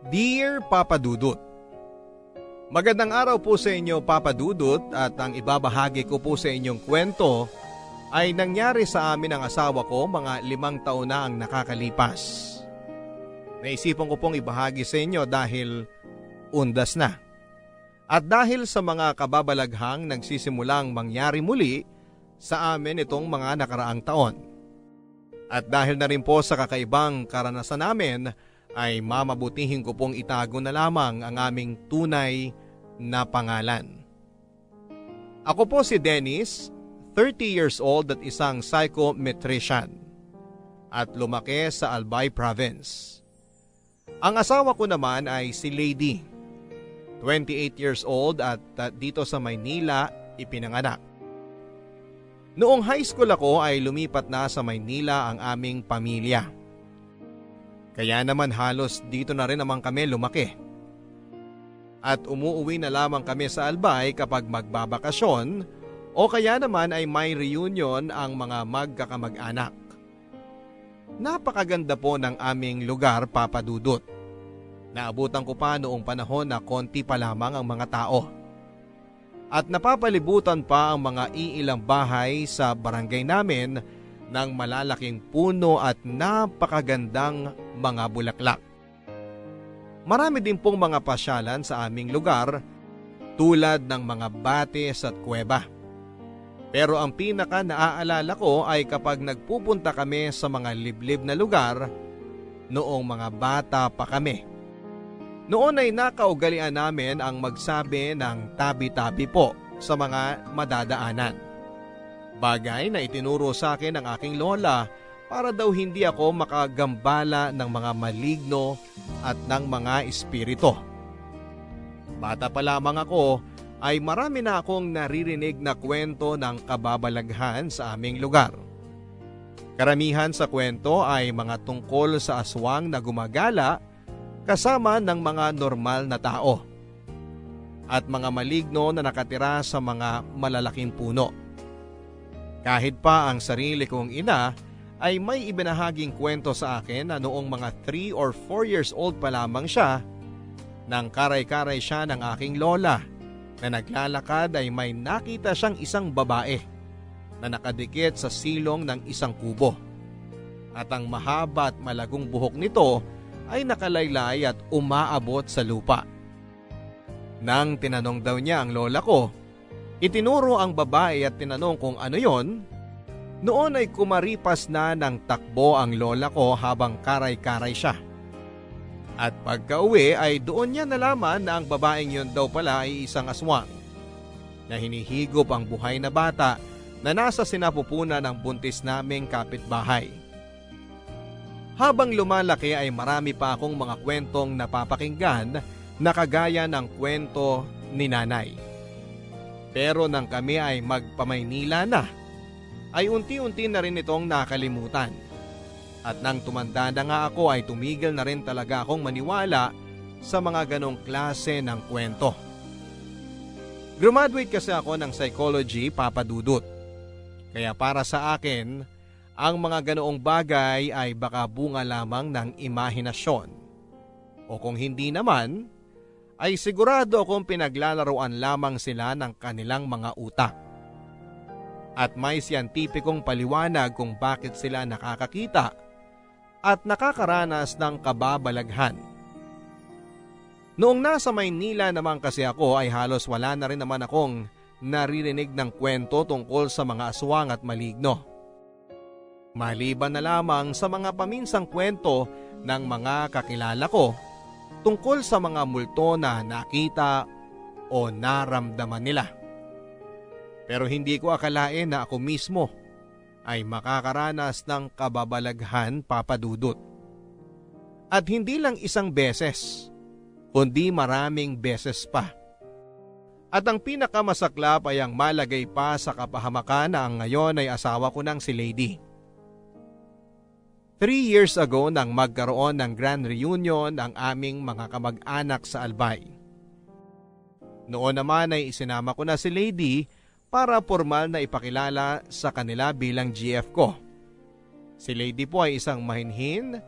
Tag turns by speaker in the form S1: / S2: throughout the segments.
S1: Dear Papa Dudut, magandang araw po sa inyo Papa Dudut, at ang ibabahagi ko po sa inyong kwento ay nangyari sa amin ng asawa ko mga 5 taon na ang nakakalipas. Naisipan ko pong ibahagi sa inyo dahil undas na. At dahil sa mga kababalaghang nagsisimulang mangyari muli sa amin itong mga nakaraang taon. At dahil na rin po sa kakaibang karanasan namin, ay mamabutihin ko pong itago na lamang ang aming tunay na pangalan. Ako po si Dennis, 30 years old at isang psychometrician, at lumaki sa Albay Province. Ang asawa ko naman ay si Lady, 28 years old at dito sa Maynila ipinanganak. Noong high school ako ay lumipat na sa Maynila ang aming pamilya. Kaya naman halos dito na rin naman kami lumaki. At umuuwi na lamang kami sa Albay kapag magbabakasyon o kaya naman ay may reunion ang mga magkakamag-anak. Napakaganda po ng aming lugar, Papa Dudut. Naabutan ko pa noong panahon na konti pa lamang ang mga tao. At napapalibutan pa ang mga iilang bahay sa barangay namin ng malalaking puno at napakagandang mga bulaklak. Marami din pong mga pasyalan sa aming lugar tulad ng mga batis at kuweba. Pero ang pinaka naaalala ko ay kapag nagpupunta kami sa mga liblib na lugar noong mga bata pa kami. Noon ay nakaugalian namin ang magsabi ng tabi-tabi po sa mga madadaanan. Bagay na itinuro sa akin ng aking lola para daw hindi ako makagambala ng mga maligno at ng mga espiritu. Bata pa lamang ako ay marami na akong naririnig na kwento ng kababalaghan sa aming lugar. Karamihan sa kwento ay mga tungkol sa aswang na gumagala kasama ng mga normal na tao at mga maligno na nakatira sa mga malalaking puno. Kahit pa ang sarili kong ina ay may ibinahaging kwento sa akin na noong mga 3 or 4 years old pa lamang siya, nang karay-karay siya ng aking lola na naglalakad ay may nakita siyang isang babae na nakadikit sa silong ng isang kubo. At ang mahaba at malagong buhok nito ay nakalaylay at umaabot sa lupa. Nang tinanong daw niya ang lola ko, itinuro ang babae at tinanong kung ano yon. Noon ay kumaripas na ng takbo ang lola ko habang karay-karay siya. At pagka-uwi ay doon niya nalaman na ang babaeng yon daw pala ay isang aswang na hinihigop ang buhay na bata na nasa sinapupunan ng buntis naming kapitbahay. Habang lumalaki ay marami pa akong mga kwentong napapakinggan na kagaya ng kwento ni nanay. Pero nang kami ay magpamaynila na, ay unti-unti na rin itong nakalimutan. At nang tumanda na nga ako ay tumigil na rin talaga akong maniwala sa mga ganong klase ng kwento. Graduate kasi ako ng psychology, Papa Dudut. Kaya para sa akin, ang mga ganoong bagay ay baka bunga lamang ng imahinasyon. O kung hindi naman, ay sigurado akong pinaglalaroan lamang sila ng kanilang mga utak. At may siyentipikong paliwanag kung bakit sila nakakakita at nakakaranas ng kababalaghan. Noong nasa Maynila naman kasi ako ay halos wala na rin naman akong naririnig ng kwento tungkol sa mga aswang at maligno. Maliban na lamang sa mga paminsang kwento ng mga kakilala ko tungkol sa mga multo na nakita o naramdaman nila. Pero hindi ko akalain na ako mismo ay makakaranas ng kababalaghan, Papa Dudut. At hindi lang isang beses, kundi maraming beses pa. At ang pinakamasaklap ay ang malagay pa sa kapahamakan na ang ngayon ay asawa ko ng si Lady. 3 years ago nang magkaroon ng grand reunion ang aming mga kamag-anak sa Albay. Noon naman ay isinama ko na si Lady para formal na ipakilala sa kanila bilang GF ko. Si Lady po ay isang mahinhin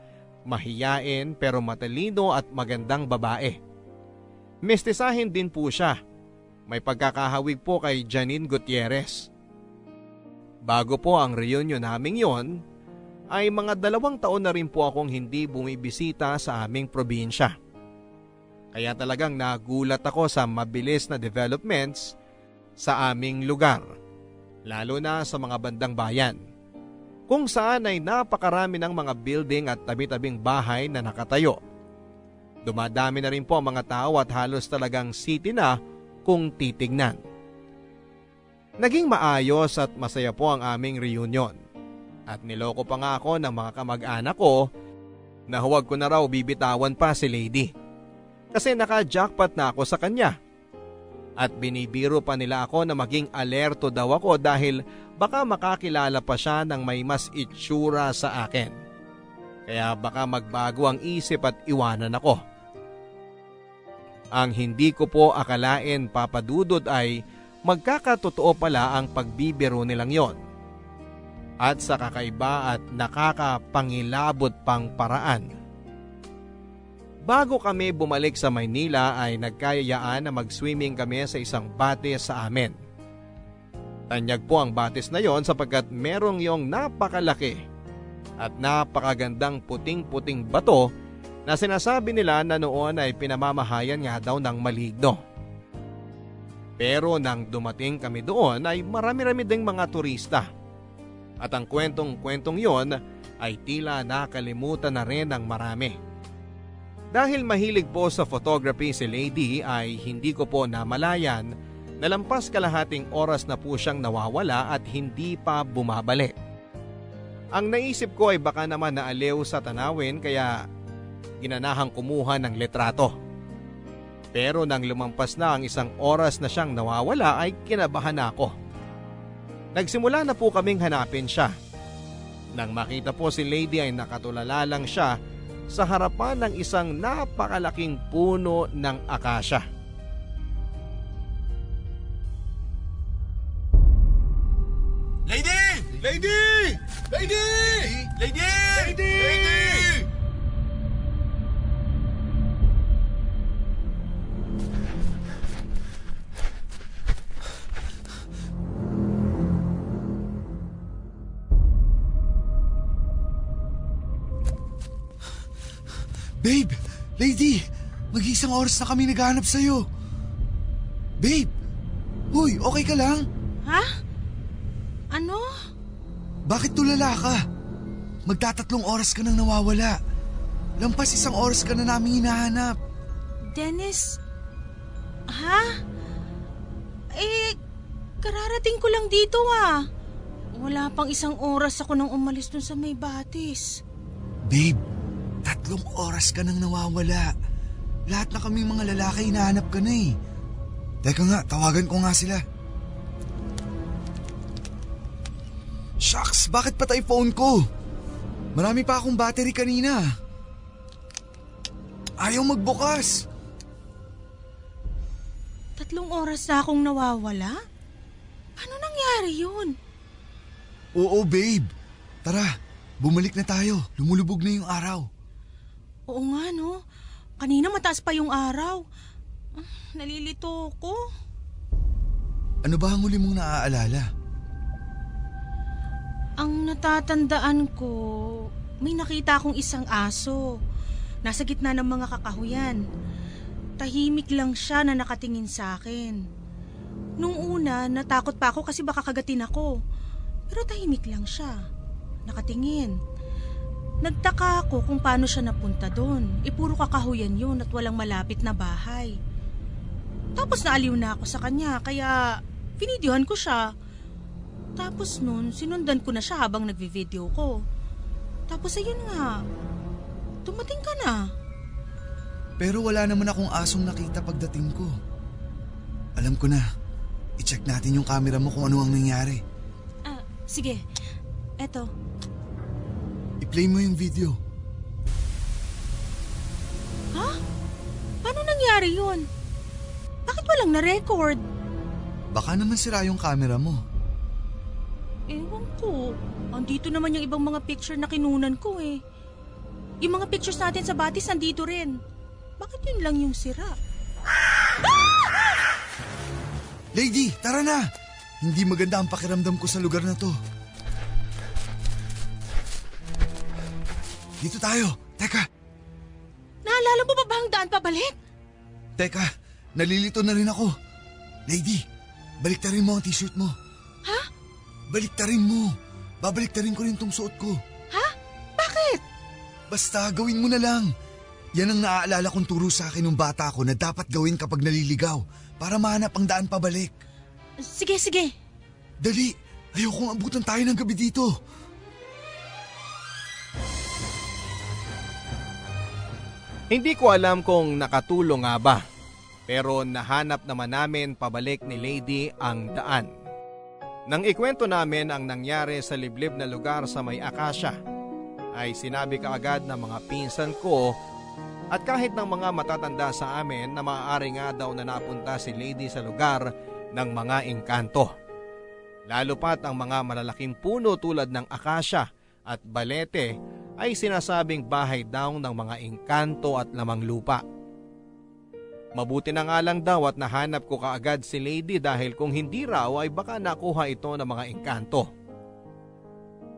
S1: mahiyain pero matalino at magandang babae. Mestizahin din po siya. May pagkakahawig po kay Janine Gutierrez. Bago po ang reunion naming yon, ay mga 2 taon na rin po akong hindi bumibisita sa aming probinsya. Kaya talagang nagulat ako sa mabilis na developments sa aming lugar, lalo na sa mga bandang bayan, kung saan ay napakarami ng mga building at tabi-tabing bahay na nakatayo. Dumadami na rin po ang mga tao at halos talagang city na kung titignan. Naging maayos at masaya po ang aming reunion at niloko pa nga ako ng mga kamag-anak ko na huwag ko na raw bibitawan pa si Lady kasi naka-jackpot na ako sa kanya. At binibiro pa nila ako na maging alerto daw ako dahil baka makakilala pa siya ng may mas itsura sa akin. Kaya baka magbago ang isip at iwanan ako. Ang hindi ko po akalain, Papa Dudut, ay magkakatotoo pala ang pagbibiro nilang yon. At sa kakaiba at nakakapangilabot pang paraan. Bago kami bumalik sa Maynila ay nagkayayaan na mag-swimming kami sa isang batis sa amin. Tanyag po ang batis na yon sapagkat merong yung napakalaki at napakagandang puting-puting bato na sinasabi nila na noon ay pinamamahayan nga daw ng maligno. Pero nang dumating kami doon ay marami-rami ding mga turista. At ang kwentong-kwentong yon ay tila nakalimutan na rin ng marami. Dahil mahilig po sa photography si Lady ay hindi ko po namalayan na lampas kalahating oras na po siyang nawawala at hindi pa bumabalik. Ang naisip ko ay baka naman naaliw sa tanawin kaya ginanahang kumuha ng litrato. Pero nang lumampas na ang 1 oras na siyang nawawala ay kinabahan ako. Nagsimula na po kaming hanapin siya. Nang makita po si Lady ay nakatulala lang siya sa harapan ng isang napakalaking puno ng akasya.
S2: Lady! Lady! Lady! Lady! Lady!
S3: Babe! Lady! Mag-1 oras na kami naghahanap sa'yo. Babe! Uy, okay ka lang?
S4: Ha? Ano?
S3: Bakit tulala ka? Magta3 oras ka nang nawawala. Lampas 1 oras ka na namin hinahanap.
S4: Dennis? Ha? Kararating ko lang dito ah. Wala pang 1 oras ako nang umalis dun sa may batis.
S3: Babe, 3 oras ka nang nawawala. Lahat na kami mga lalaki hinahanap ka na eh. Teka nga, tawagan ko nga sila. Shucks, bakit patay phone ko? Marami pa akong battery kanina. Ayaw magbukas.
S4: 3 oras na akong nawawala? Paano nangyari yun?
S3: Oo, babe. Tara, bumalik na tayo. Lumulubog na yung araw.
S4: Oo nga no. Kanina mataas pa yung araw. Nalilito ko.
S3: Ano ba ang huli mong naaalala?
S4: Ang natatandaan ko, may nakita akong isang aso. Nasa gitna ng mga kakahuyan. Tahimik lang siya na nakatingin sa akin. Nung una, natakot pa ako kasi baka kagatin ako. Pero tahimik lang siya. Nakatingin. Nagtaka ako kung paano siya napunta doon. Puro kakahuyan yun at walang malapit na bahay. Tapos naaliw na ako sa kanya kaya binidyohan ko siya. Tapos nun, sinundan ko na siya habang nagvi-video ko. Tapos ayun nga, dumating ka na.
S3: Pero wala naman akong asong nakita pagdating ko. Alam ko na, i-check natin yung camera mo kung ano ang nangyari.
S4: Sige, eto.
S3: I-play mo yung video.
S4: Ha? Paano nangyari yun? Bakit walang na-record?
S3: Baka naman sira yung camera mo.
S4: Ewan ko. Andito naman yung ibang mga picture na kinunan ko eh. Yung mga pictures natin sa batis nandito rin. Bakit yun lang yung sira?
S3: Lady, tara na! Hindi maganda ang pakiramdam ko sa lugar na to. Dito tayo. Teka,
S4: Naalala mo pa ba ang daan pabalik?
S3: teka. Nalilito na rin ako. Lady, baliktarin mo ang t-shirt mo.
S4: Ha?
S3: Baliktarin mo. Babaliktarin ko rin tong suot ko.
S4: Ha? Bakit?
S3: Basta gawin mo na lang. Yan ang naaalala kong turo sa akin ng bata ko na dapat gawin kapag naliligaw para mahanap ang daan pabalik.
S4: Sige, sige.
S3: Dali, ayokong abutan tayo ng gabi dito.
S1: Hindi ko alam kung nakatulong nga ba, pero nahanap naman namin pabalik ni Lady ang daan. Nang ikwento namin ang nangyari sa liblib na lugar sa may Akasya, ay sinabi kaagad ng mga pinsan ko at kahit ng mga matatanda sa amin na maaari nga daw na napunta si Lady sa lugar ng mga engkanto. Lalo pat ang mga malalaking puno tulad ng Akasya at Balete ay sinasabing bahay daw ng mga engkanto at lamang lupa. Mabuti na nga lang daw at nahanap ko kaagad si Lady dahil kung hindi raw ay baka nakuha ito ng mga engkanto.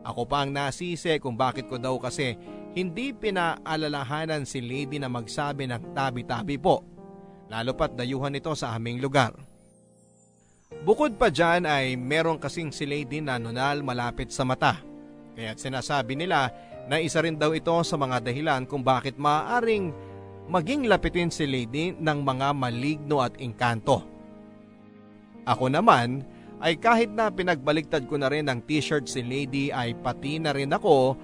S1: Ako pa ang nasisi kung bakit ko daw kasi hindi pinaalalahanan si Lady na magsabi ng tabi-tabi po, lalo pat dayuhan ito sa aming lugar. Bukod pa dyan ay meron kasing si Lady na nunal malapit sa mata, kaya't sinasabi nila na isa rin daw ito sa mga dahilan kung bakit maaaring maging lapitin si Lady ng mga maligno at engkanto. Ako naman ay kahit na pinagbaliktad ko na rin ang t-shirt si Lady ay pati na rin ako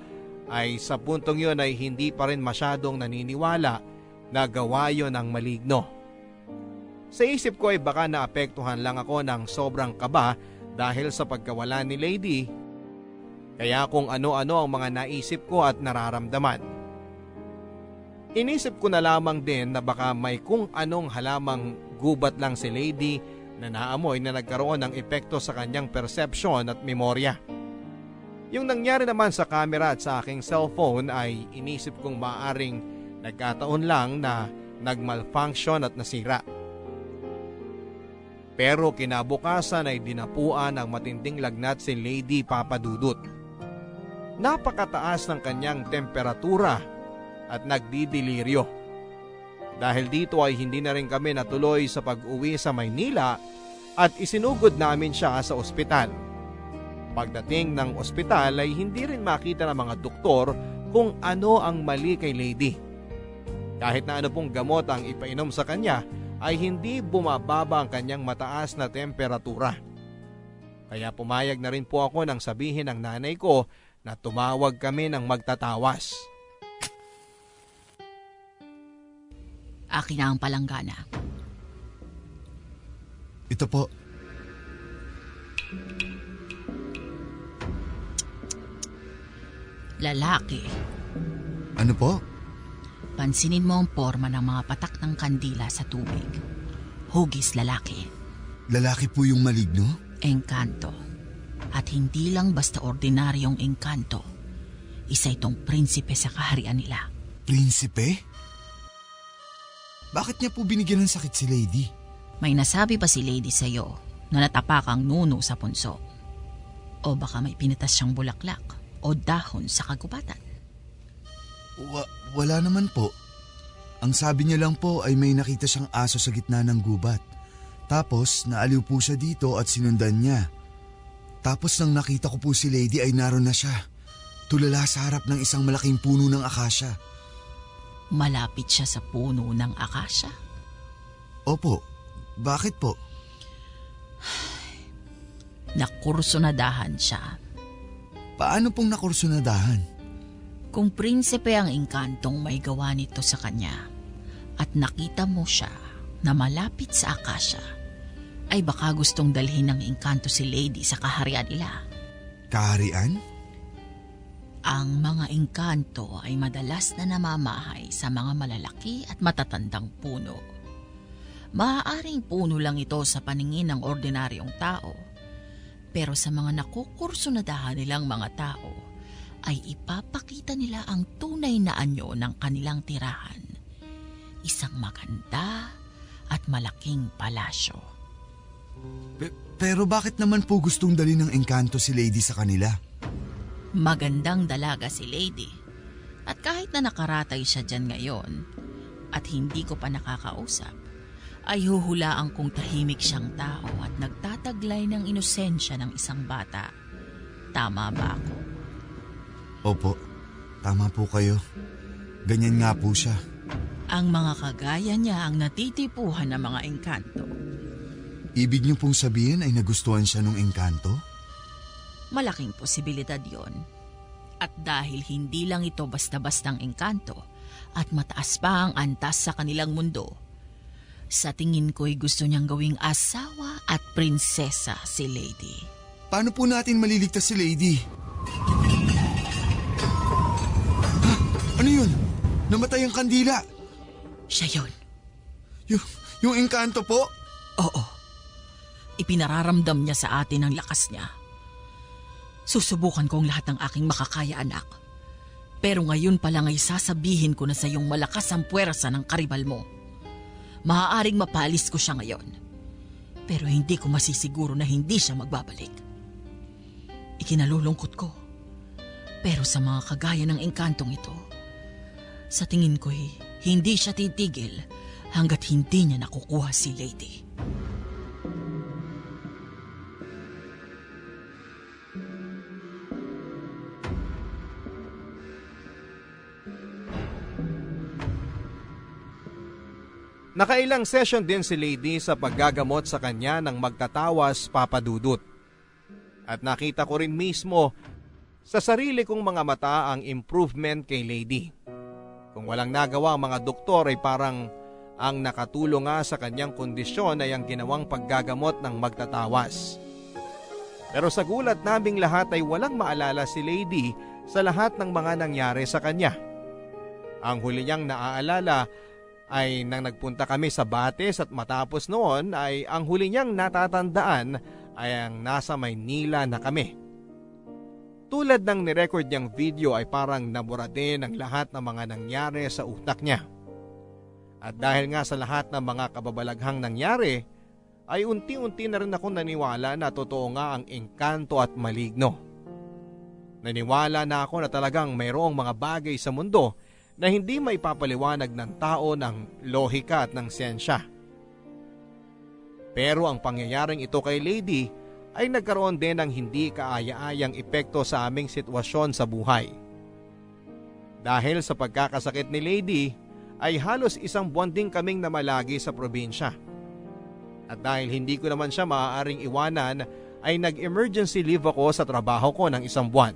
S1: ay sa puntong yun ay hindi pa rin masyadong naniniwala na gawa yun ng maligno. Sa isip ko ay baka naapektuhan lang ako ng sobrang kaba dahil sa pagkawala ni Lady. Kaya kung ano-ano ang mga naisip ko at nararamdaman. Inisip ko na lamang din na baka may kung anong halamang gubat lang si Lady na naamoy na nagkaroon ng epekto sa kanyang perception at memorya. Yung nangyari naman sa camera at sa aking cellphone ay inisip kong maaaring nagkataon lang na nagmalfunction at nasira. Pero kinabukasan ay dinapuan ng matinding lagnat si Lady Papadudut. Napakataas ng kanyang temperatura at nagdidiliryo. Dahil dito ay hindi na rin kami natuloy sa pag-uwi sa Maynila at isinugod namin siya sa ospital. Pagdating ng ospital ay hindi rin makita ng mga doktor kung ano ang mali kay Lady. Kahit na ano pong gamot ang ipainom sa kanya ay hindi bumababa ang kanyang mataas na temperatura. Kaya pumayag na rin po ako nang sabihin ng nanay ko na tumawag kami ng magtatawas.
S5: Akin na ang palanggana.
S3: Ito po.
S5: Lalaki.
S3: Ano po?
S5: Pansinin mo ang forma ng mga patak ng kandila sa tubig. Hugis lalaki.
S3: Lalaki po yung maligno?
S5: Engkanto. At hindi lang basta ordinaryong engkanto. Isa itong prinsipe sa kaharian nila.
S3: Prinsipe? Bakit niya po binigyan ng sakit si Lady?
S5: May nasabi pa si Lady sa'yo na natapakang nuno sa punso. O baka may pinitas siyang bulaklak o dahon sa kagubatan.
S3: Wala naman po. Ang sabi niya lang po ay may nakita siyang aso sa gitna ng gubat. Tapos naaliw po siya dito at sinundan niya. Tapos nang nakita ko po si Lady ay naroon na siya. Tulala sa harap ng isang malaking puno ng akasya.
S5: Malapit siya sa puno ng akasya?
S3: Opo. Bakit po?
S5: Nakursunadahan siya.
S3: Paano pong nakursunadahan?
S5: Kung prinsipe ang engkantong may gawa nito sa kanya at nakita mo siya na malapit sa akasya, ay baka gustong dalhin ng engkanto si Lady sa kaharian nila.
S3: Kaharian?
S5: Ang mga engkanto ay madalas na namamahay sa mga malalaki at matatandang puno. Maaaring puno lang ito sa paningin ng ordinaryong tao, pero sa mga nakukursunadahan nilang mga tao, ay ipapakita nila ang tunay na anyo ng kanilang tirahan. Isang maganda at malaking palasyo.
S3: Pero bakit naman po gustong dali ng engkanto si Lady sa kanila?
S5: Magandang dalaga si Lady. At kahit na nakaratay siya dyan ngayon at hindi ko pa nakakausap, ay huhulaan kong tahimik siyang tao at nagtataglay ng inosensya ng isang bata. Tama ba ako?
S3: Opo, tama po kayo. Ganyan nga po siya.
S5: Ang mga kagaya niya ang natitipuhan ng mga engkanto.
S3: Ibig niyo pong sabihin ay nagustuhan siya ng engkanto?
S5: Malaking posibilidad yon. At dahil hindi lang ito basta-bastang engkanto at mataas pa ang antas sa kanilang mundo, sa tingin ko'y gusto niyang gawing asawa at prinsesa si Lady.
S3: Paano po natin maliligtas si Lady? Ha? Ano yun? Namatay ang kandila.
S5: Siya yun.
S3: Yung engkanto po?
S5: Oo. Ipinararamdam niya sa atin ang lakas niya. Susubukan ko ang lahat ng aking makakaya, anak. Pero ngayon pa lang ay sasabihin ko na sa iyong malakas ang puwersa ng karibal mo. Maaaring mapalis ko siya ngayon. Pero hindi ko masisiguro na hindi siya magbabalik. Ikinalulungkot ko. Pero sa mga kagaya ng engkantong ito, sa tingin ko'y hindi siya titigil hanggat hindi niya nakukuha si Lady.
S1: Nakailang session din si Lady sa paggagamot sa kanya ng magtatawas papadudot. At nakita ko rin mismo sa sarili kong mga mata ang improvement kay Lady. Kung walang nagawa ang mga doktor ay parang ang nakatulong nga sa kanyang kondisyon ay ang ginawang paggagamot ng magtatawas. Pero sa gulat naming lahat ay walang maalala si Lady sa lahat ng mga nangyari sa kanya. Ang huli niyang naaalala ay nang nagpunta kami sa Bates at matapos noon ay ang huli niyang natatandaan ay ang nasa Maynila na kami. Tulad ng nirecord niyang video ay parang nabura din ang lahat ng mga nangyari sa utak niya. At dahil nga sa lahat ng mga kababalaghang nangyari, ay unti-unti na rin ako naniwala na totoo nga ang engkanto at maligno. Naniwala na ako na talagang mayroong mga bagay sa mundo na hindi maipapaliwanag ng tao ng lohika at ng siyensya. Pero ang pangyayaring ito kay Lady ay nagkaroon din ng hindi kaaya-ayang epekto sa aming sitwasyon sa buhay. Dahil sa pagkakasakit ni Lady ay halos 1 buwan din kaming namalagi sa probinsya. At dahil hindi ko naman siya maaaring iwanan ay nag-emergency leave ako sa trabaho ko ng 1 buwan.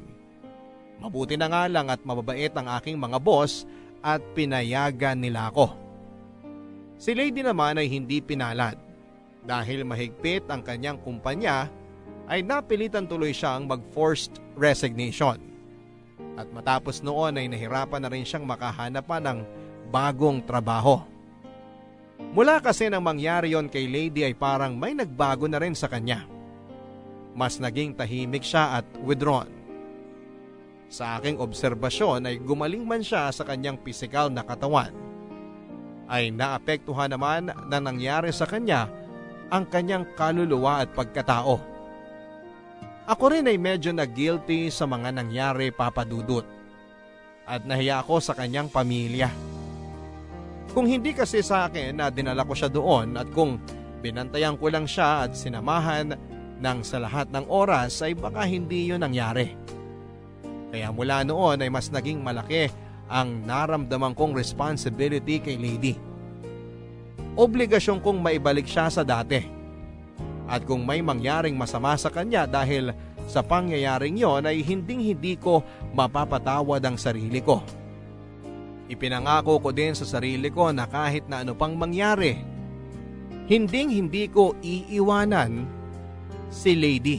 S1: Mabuti na nga lang at mababait ang aking mga boss at pinayagan nila ako. Si Lady naman ay hindi pinalad. Dahil mahigpit ang kanyang kumpanya ay napilitan tuloy siyang mag-forced resignation. At matapos noon ay nahirapan na rin siyang makahanap pa ng bagong trabaho. Mula kasi nang mangyari yon kay Lady ay parang may nagbago na rin sa kanya. Mas naging tahimik siya at withdrawn. Sa aking obserbasyon ay gumaling man siya sa kanyang pisikal na katawan, ay naapektuhan naman na nangyari sa kanya ang kanyang kaluluwa at pagkatao. Ako rin ay medyo na-guilty sa mga nangyari, Papa Dudut, at nahiya ako sa kanyang pamilya. Kung hindi kasi sa akin na dinala ko siya doon at kung binantayan ko lang siya at sinamahan ng sa lahat ng oras ay baka hindi yun nangyari. Kaya mula noon ay mas naging malaki ang naramdaman kong responsibility kay Lady. Obligasyon kong maibalik siya sa dati. At kung may mangyaring masama sa kanya dahil sa pangyayaring yon ay hinding-hindi ko mapapatawad ang sarili ko. Ipinangako ko din sa sarili ko na kahit na ano pang mangyari, hinding-hindi ko iiwanan si Lady.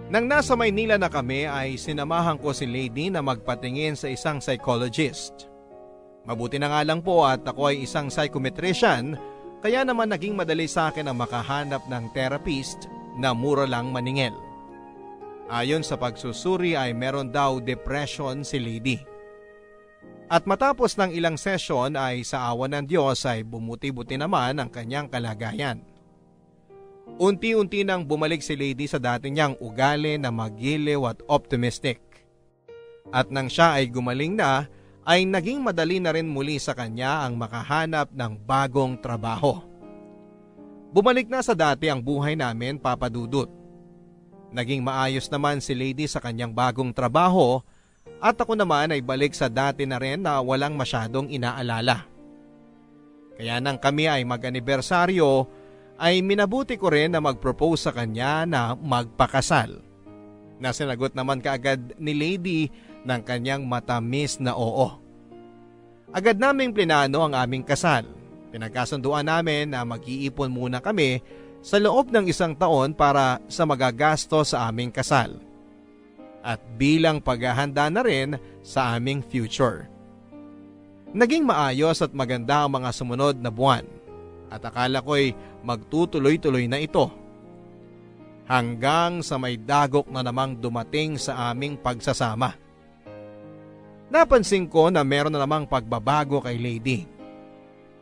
S1: Nang nasa Maynila na kami ay sinamahan ko si Lady na magpatingin sa isang psychologist. Mabuti na nga lang po at ako ay isang psychometrician, kaya naman naging madali sa akin ang makahanap ng therapist na mura lang maningil. Ayon sa pagsusuri ay meron daw depression si Lady. At matapos ng ilang session ay sa awa ng Diyos ay bumuti-buti naman ang kanyang kalagayan. Unti-unti nang bumalik si Lady sa dati niyang ugali na magiliw at optimistic. At nang siya ay gumaling na, ay naging madali na rin muli sa kanya ang makahanap ng bagong trabaho. Bumalik na sa dati ang buhay namin, Papa Dudut. Naging maayos naman si Lady sa kanyang bagong trabaho at ako naman ay balik sa dati na rin na walang masyadong inaalala. Kaya nang kami ay mag-anibersaryo ay minabuti ko rin na mag-propose sa kanya na magpakasal. Nasinagot naman kaagad ni Lady ng kanyang matamis na oo. Agad naming plinano ang aming kasal. Pinagkasunduan namin na mag-iipon muna kami sa loob ng 1 taon para sa magagasto sa aming kasal. At bilang paghahanda na rin sa aming future. Naging maayos at maganda ang mga sumunod na buwan at akala ko'y magtutuloy-tuloy na ito. Hanggang sa may dagok na namang dumating sa aming pagsasama. Napansin ko na meron na namang pagbabago kay Lady.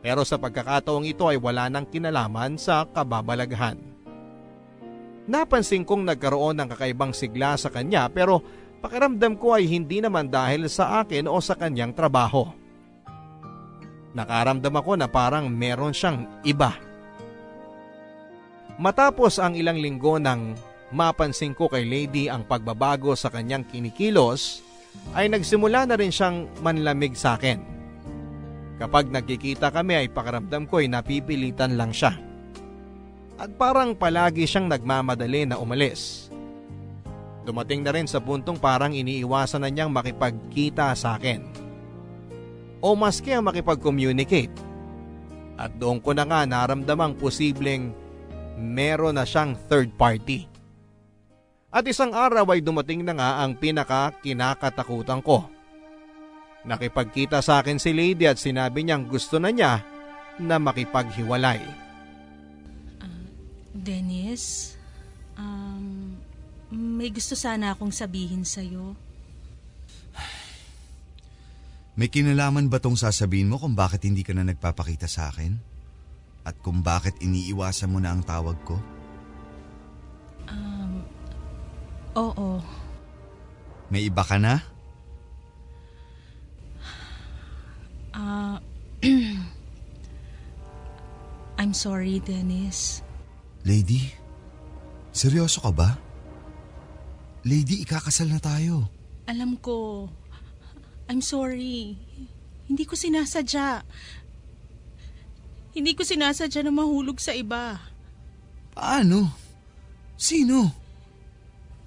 S1: Pero sa pagkakataong ito ay wala nang kinalaman sa kababalaghan. Napansin kong nagkaroon ng kakaibang sigla sa kanya pero pakiramdam ko ay hindi naman dahil sa akin o sa kanyang trabaho. Nakaramdam ako na parang meron siyang iba. Matapos ang ilang linggo nang mapansin ko kay Lady ang pagbabago sa kanyang kinikilos, ay nagsimula na rin siyang manlamig sa akin. Kapag nagkikita kami ay pakiramdam ko ay napipilitan lang siya. At parang palagi siyang nagmamadali na umalis. Dumating na rin sa puntong parang iniiwasan na niyang makipagkita sa akin. O maski ang makipag-communicate. At doon ko na nga naramdamang posibleng meron na siyang third party. At isang araw ay dumating na nga ang pinaka-kinakatakutan ko. Nakipagkita sa akin si Lady at sinabi niyang gusto na niya na makipaghiwalay.
S4: Dennis, may gusto sana akong sabihin sa'yo.
S3: May kinalaman ba tong sasabihin mo kung bakit hindi ka na nagpapakita sa akin? At kung bakit iniiwasan mo na ang tawag ko?
S4: Oo.
S3: May iba ka na?
S4: I'm sorry, Dennis.
S3: Lady, seryoso ka ba? Lady, ikakasal na tayo.
S4: Alam ko. I'm sorry. Hindi ko sinasadya. Hindi ko sinasadya na mahulog sa iba.
S3: Paano? Sino?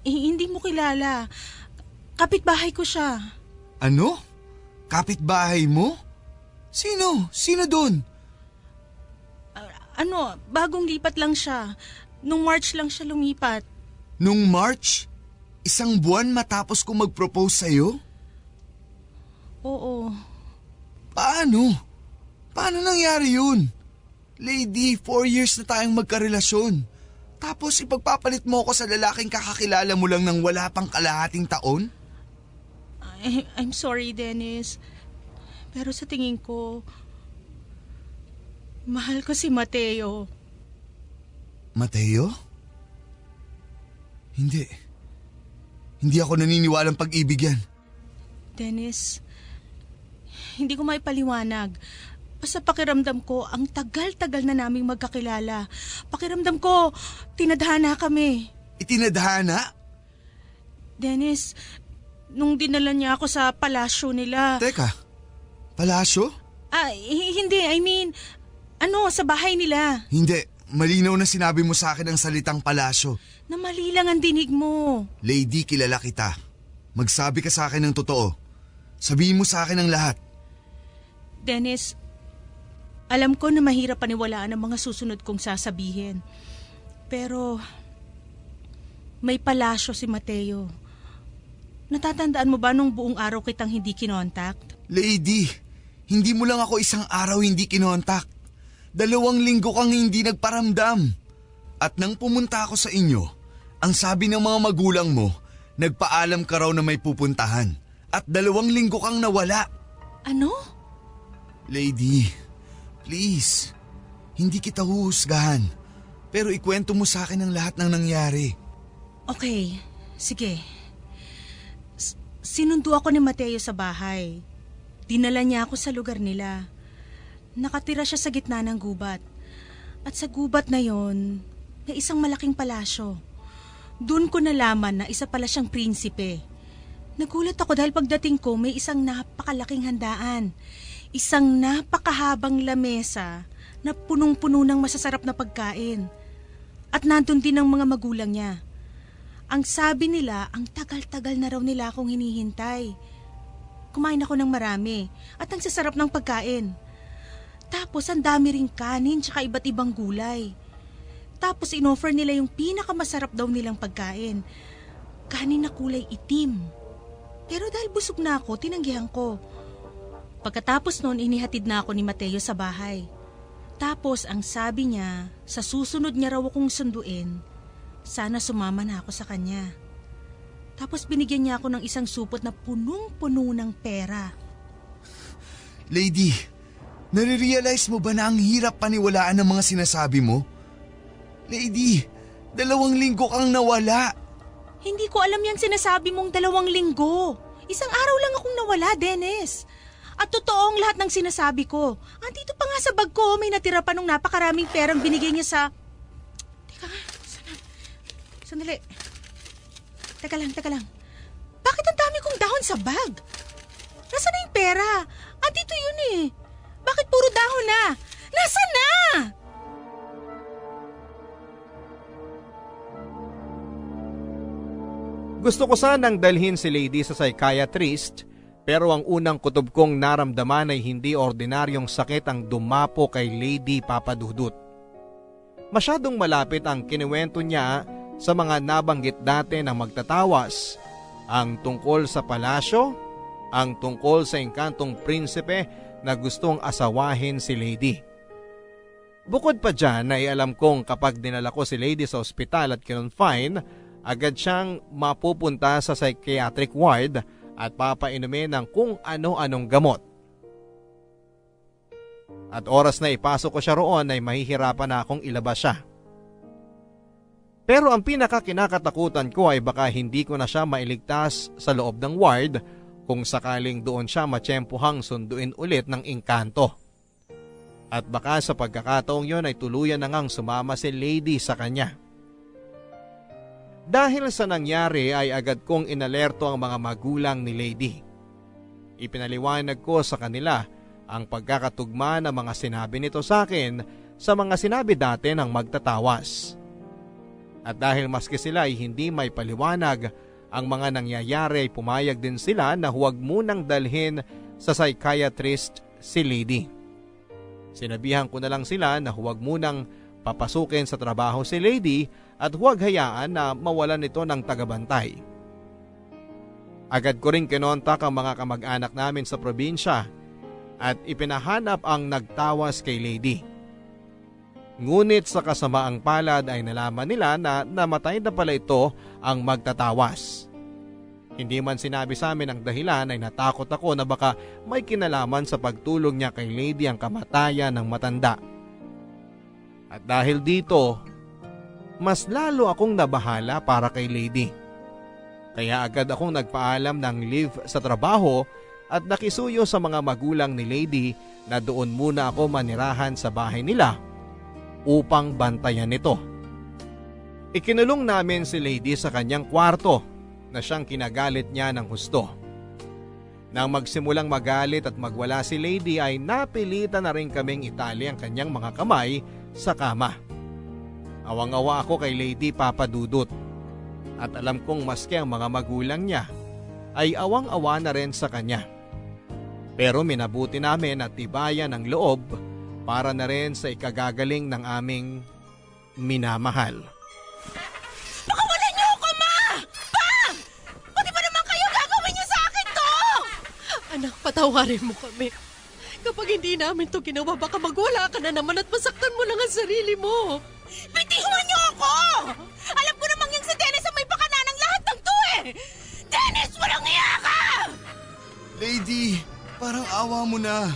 S4: Hindi mo kilala. Kapitbahay ko siya.
S3: Ano? Kapitbahay mo? Sino? Sino doon?
S4: Bagong lipat lang siya. Nung March lang siya lumipat.
S3: Nung March? 1 buwan matapos ko mag-propose sa'yo?
S4: Oo.
S3: Paano? Paano nangyari yun? Lady, 4 years na tayong magkarelasyon. Tapos ipagpapalit mo ako sa lalaking kakakilala mo lang ng wala pang kalahating taon?
S4: I'm sorry, Dennis. Pero sa tingin ko, mahal ko si Mateo.
S3: Mateo? Hindi. Hindi ako naniniwalang pag-ibig yan.
S4: Dennis, hindi ko maipaliwanag. Basta pakiramdam ko, ang tagal-tagal na naming magkakilala. Pakiramdam ko, tinadhana kami.
S3: Itinadhana?
S4: Dennis, nung dinala niya ako sa palasyo nila.
S3: Teka, palasyo?
S4: Hindi. I mean, sa bahay nila.
S3: Hindi, malinaw na sinabi mo sa akin ang salitang palasyo.
S4: Na mali lang ang dinig mo.
S3: Lady, kilala kita. Magsabi ka sa akin ng totoo. Sabihin mo sa akin ang lahat.
S4: Dennis, alam ko na mahirap paniwalaan ang mga susunod kong sasabihin. Pero, may palasyo si Mateo. Natatandaan mo ba nung buong araw kitang hindi kinontak?
S3: Lady, hindi mo lang ako 1 araw hindi kinontak. 2 linggo kang hindi nagparamdam. At nang pumunta ako sa inyo, ang sabi ng mga magulang mo Nagpaalam ka raw na may pupuntahan at 2 linggo kang nawala.
S4: Ano?
S3: Lady, please, hindi kita huhusgahan. Pero ikwento mo sa akin ang lahat ng nangyari.
S4: Okay, sige. Sinundo ako ni Mateo sa bahay. Dinala niya ako sa lugar nila. Nakatira siya sa gitna ng gubat. At sa gubat na yon, may isang malaking palasyo. Doon ko nalaman na isa pala siyang prinsipe. Nagulat ako dahil pagdating ko may isang napakalaking handaan. Isang napakahabang lamesa na punong-puno ng masasarap na pagkain. At nandun din ang mga magulang niya. Ang sabi nila, ang tagal-tagal na raw nila akong hinihintay. Kumain ako ng marami at ang sasarap ng pagkain. Tapos ang dami ring kanin tsaka iba't ibang gulay. Tapos inoffer nila yung pinakamasarap daw nilang pagkain. Kanin na kulay itim. Pero dahil busog na ako, tinanggihan ko. Pagkatapos noon, inihatid na ako ni Mateo sa bahay. Tapos ang sabi niya, sa susunod niya raw akong sunduin, sana sumama na ako sa kanya. Tapos binigyan niya ako ng isang supot na punong-puno ng pera.
S3: Lady, nare-realize mo ba na ang hirap paniwalaan ng mga sinasabi mo? Lady, 2 linggo kang nawala.
S4: Hindi ko alam yung sinasabi mong 2 linggo. Isang araw lang akong nawala, Dennis. At totoo ang lahat ng sinasabi ko. Andito pa nga sa bag ko, may natira pa nung napakaraming perang binigay niya sa... Teka nga, sandali. Teka lang. Bakit ang dami kong dahon sa bag? Nasaan na yung pera? Andito yun eh. Bakit puro dahon na? Nasaan na?
S1: Gusto ko sanang dalhin si Lady sa psychiatrist, pero ang unang kutob kong naramdaman ay hindi ordinaryong sakit ang dumapo kay Lady Papadudut. Masyadong malapit ang kinuwento niya sa mga nabanggit dati na magtatawas, ang tungkol sa palasyo, ang tungkol sa engkantong prinsipe na gustong asawahin si Lady. Bukod pa dyan ay alam kong kapag dinala ko si Lady sa ospital at kinonfine, agad siyang mapupunta sa psychiatric ward at papainumin ng kung ano-anong gamot. At oras na ipasok ko siya roon ay mahihirapan na akong ilabas siya. Pero ang pinakakinakatakutan ko ay baka hindi ko na siya mailigtas sa loob ng ward kung sakaling doon siya matsyempohang sunduin ulit ng engkanto. At baka sa pagkakataong yon ay tuluyan na ngang sumama si Lady sa kanya. Dahil sa nangyari ay agad kong inalerto ang mga magulang ni Lady. Ipinaliwanag ko sa kanila ang pagkakatugma ng mga sinabi nito sa akin sa mga sinabi dati ng magtatawas. At dahil maski sila ay hindi may paliwanag ang mga nangyayari ay pumayag din sila na huwag munang dalhin sa psychiatrist si Lady. Sinabihan ko na lang sila na huwag munang papasukin sa trabaho si Lady at huwag hayaan na mawalan ito ng tagabantay. Agad ko ring kinontak ang mga kamag-anak namin sa probinsya at ipinahanap ang nagtawas kay Lady. Ngunit sa kasamaang palad ay nalaman nila na namatay na pala ito ang magtatawas. Hindi man sinabi sa amin ang dahilan ay natakot ako na baka may kinalaman sa pagtulong niya kay Lady ang kamatayan ng matanda. At dahil dito, mas lalo akong nabahala para kay Lady. Kaya agad akong nagpaalam ng leave sa trabaho at nakisuyo sa mga magulang ni Lady na doon muna ako manirahan sa bahay nila upang bantayan nito. Ikinulong namin si Lady sa kanyang kwarto na siyang kinagalit niya ng husto. Nang magsimulang magalit at magwala si Lady ay napilitan na rin kaming itali ang kanyang mga kamay sa kama. Awang-awa ako kay Lady Papadudut at alam kong maski ang mga magulang niya ay awang-awa na rin sa kanya. Pero minabuti namin at tibayan ang loob para na rin sa ikagagaling ng aming minamahal.
S4: Pakawalan niyo ako, Ma! Pa! Pati ba naman kayo gagawin niyo sa akin to?
S6: Anak, patawarin mo kami. Kapag hindi namin to ginawa, baka magwala ka na naman at masaktan mo lang ang sarili mo.
S4: Bitiwan niyo ako! Alam ko namang yung si Dennis ang may pakana ng lahat ng to eh!
S3: Lady, parang awa mo na.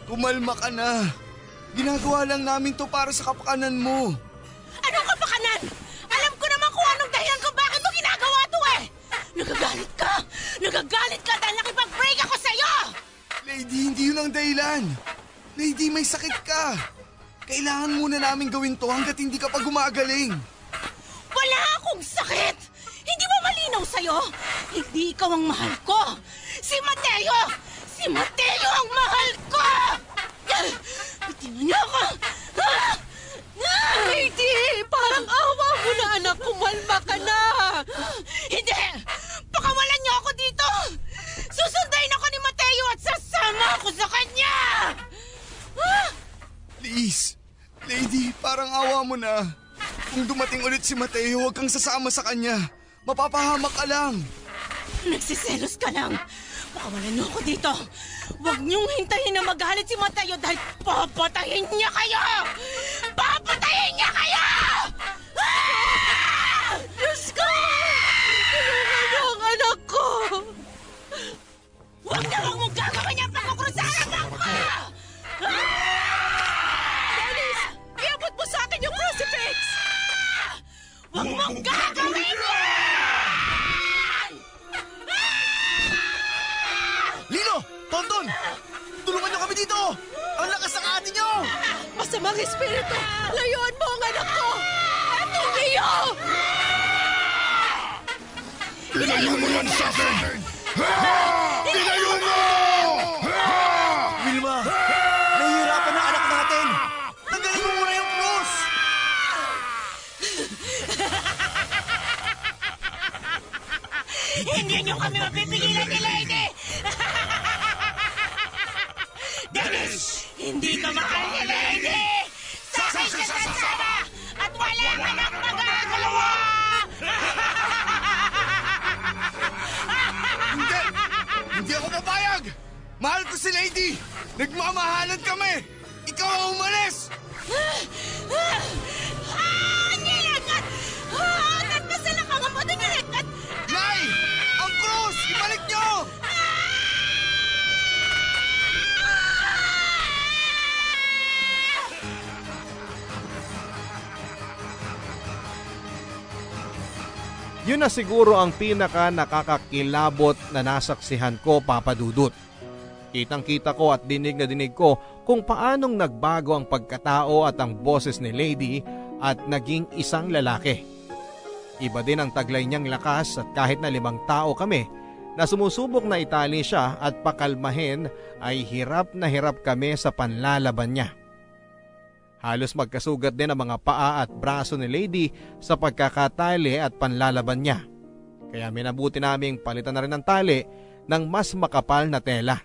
S3: Kumalma ka na. Ginagawa lang namin to para sa kapakanan mo.
S4: Anong kapakanan? Alam ko naman kung anong dahilan kung bakit mo ginagawa to eh! Nagagalit ka! Nagagalit ka dahil nakipag-break ako sa'yo!
S3: Lady, hindi yun ang dahilan. Lady, may sakit ka. Kailangan muna namin gawin to hanggat hindi ka pa gumagaling.
S4: Wala akong sakit! Hindi mo malinaw sa'yo? Hindi ikaw ang mahal ko! Si Mateo! Si Mateo ang mahal ko! Bitawan niyo ako!
S6: Lady, parang awa mo na anak, kumalma ka na.
S4: Hindi! Pakawalan niyo ako dito! Susundayin ako ni Mateo at sasama ako sa kanya!
S3: Please, Lady, parang awa mo na. Kung dumating ulit si Mateo, huwag kang sasama sa kanya. Mapapahamak ka lang.
S4: Nagsiselos ka lang. Pakawalan niyo ako dito. Huwag niyong hintayin na magalit si Mateo dahil papatayin niya kayo! Papatayin niya kayo!
S6: Diyos ko! Tulungan niyo ang anak ko!
S4: Huwag na huwag mong gagawin niya pagkukrus sa harapan ko!
S6: Dennis, iabot mo sa akin yung crucifix!
S4: Huwag mong gagawin yan!
S3: Lino! Tonton! Tulungan niyo kami dito! Ang lakas ng ate niyo!
S6: Masamang espiritu, layuan mo ang anak ko! At tumiyo!
S2: Ilayo mo yan sa akin! Ilayo mo!
S3: Wilma! Nahihirapan na anak natin! Tanggalin mo muna yung cross!
S4: Hindi niyo kami mapipigilan ni Lady! Dennis! Hindi ka mahal ni Lady! Sa akin ka sasama! At wala ka nang magagawa!
S3: Hindi! Hindi ako papayag! Mahal ko si Lady! Nagmamahalan kami! Ikaw ang umalis!
S4: Nilagat! Nagpasal ang mga moto nilagat!
S3: Nay! Ang cross! Ibalik niyo!
S1: Yun na siguro ang pinaka nakakakilabot na nasaksihan ko, Papa Dudut. Kitang-kita ko at dinig na dinig ko kung paanong nagbago ang pagkatao at ang boses ni Lady at naging isang lalaki. Iba din ang taglay niyang lakas at kahit na 5 tao kami na sumusubok na itali siya at pakalmahin ay hirap na hirap kami sa panlalaban niya. Halos magkasugat din ang mga paa at braso ni Lady sa pagkakatali at panlalaban niya. Kaya minabuti naming palitan na rin ng tali ng mas makapal na tela.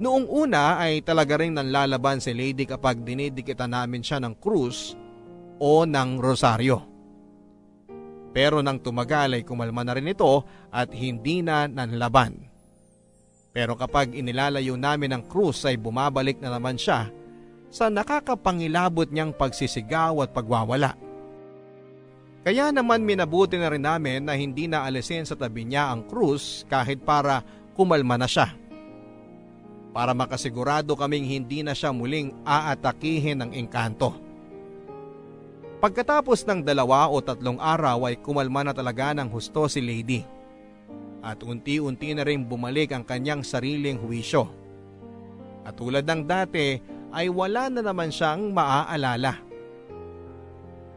S1: Noong una ay talaga rin nanlalaban si Lady kapag dinidikitan namin siya ng krus o ng rosaryo. Pero nang tumagal ay kumalma na rin ito at hindi na nanlaban. Pero kapag inilalayo namin ang krus ay bumabalik na naman siya sa nakakapangilabot niyang pagsisigaw at pagwawala. Kaya naman minabuti na rin namin na hindi na alisin sa tabi niya ang krus kahit para kumalma na siya. Para makasigurado kaming hindi na siya muling aatakihin ng engkanto. Pagkatapos ng 2 o 3 araw ay kumalma na talaga ng husto si Lady. At unti-unti na rin bumalik ang kanyang sariling huwisyo. At tulad ng dati ay wala na naman siyang maaalala.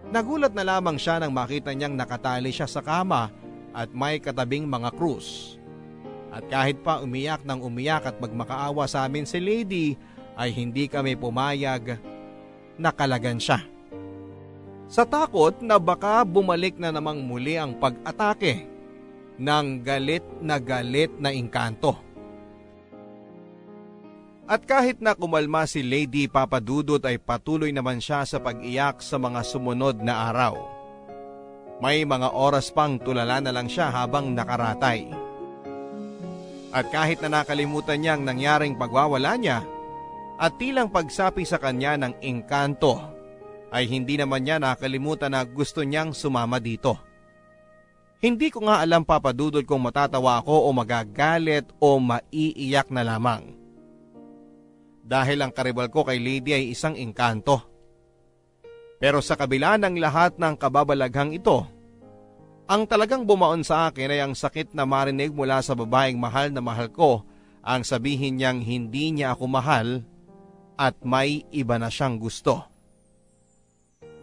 S1: Nagulat na lamang siya nang makita niyang nakatali siya sa kama at may katabing mga krus. At kahit pa umiyak ng umiyak at magmakaawa sa amin si Lady ay hindi kami pumayag na kalagan siya. Sa takot na baka bumalik na namang muli ang pag-atake ng galit na engkanto. At kahit na kumalma si Lady, Papa Dudut ay patuloy naman siya sa pag-iyak sa mga sumunod na araw. May mga oras pang tulala na lang siya habang nakaratay. At kahit na nakalimutan niya ang nangyaring pagwawala niya at tilang pagsapi sa kanya ng engkanto, ay hindi naman niya nakalimutan na gusto niyang sumama dito. Hindi ko nga alam, Papa Dudut, kung matatawa ako o magagalit o maiiyak na lamang. Dahil ang karibal ko kay Lady ay isang engkanto. Pero sa kabila ng lahat ng kababalaghang ito, ang talagang bumaon sa akin ay ang sakit na marinig mula sa babaeng mahal na mahal ko ang sabihin niyang hindi niya ako mahal at may iba na siyang gusto.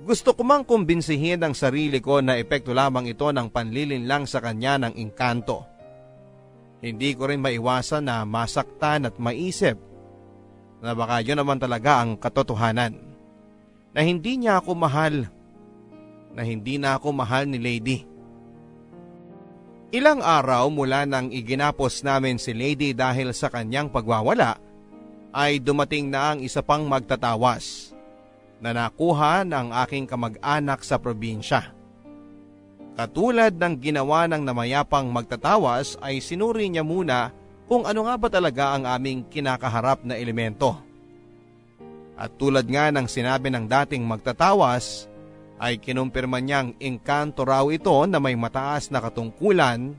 S1: Gusto ko mang kumbinsihin ang sarili ko na epekto lamang ito ng panlilinlang sa kanya ng engkanto. Hindi ko rin maiwasan na masaktan at maisip na baka yun naman talaga ang katotohanan. Na hindi niya ako mahal. Na hindi na ako mahal ni Lady. Ilang araw mula nang iginapos namin si Lady dahil sa kanyang pagwawala, ay dumating na ang isa pang magtatawas na nakuha ng aking kamag-anak sa probinsya. Katulad ng ginawa ng namayapang magtatawas ay sinuri niya muna kung ano nga ba talaga ang aming kinakaharap na elemento. At tulad nga ng sinabi ng dating magtatawas, ay kinumpirma niyang engkanto raw ito na may mataas na katungkulan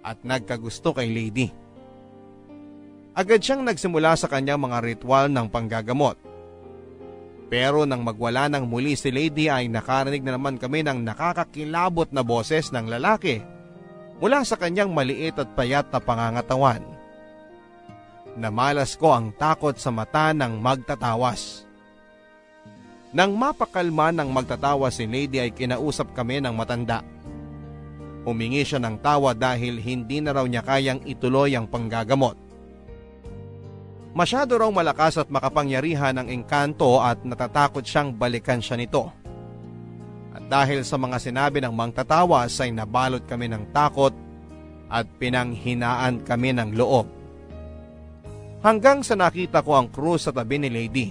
S1: at nagkagusto kay Lady. Agad siyang nagsimula sa kanyang mga ritual ng panggagamot. Pero nang magwala ng muli si Lady ay nakarinig na naman kami ng nakakakilabot na boses ng lalaki mula sa kanyang maliit at payat na pangangatawan. Namalas ko ang takot sa mata ng magtatawas. Nang mapakalma ng magtatawas si Lady ay kinausap kami ng matanda. Humingi siya ng tawa dahil hindi na raw niya kayang ituloy ang panggagamot. Masyado raw malakas at makapangyarihan ang engkanto at natatakot siyang balikan siya nito. At dahil sa mga sinabi ng magtatawas ay nabalot kami ng takot at pinanghinaan kami ng loob. Hanggang sa nakita ko ang krus sa tabi ni Lady.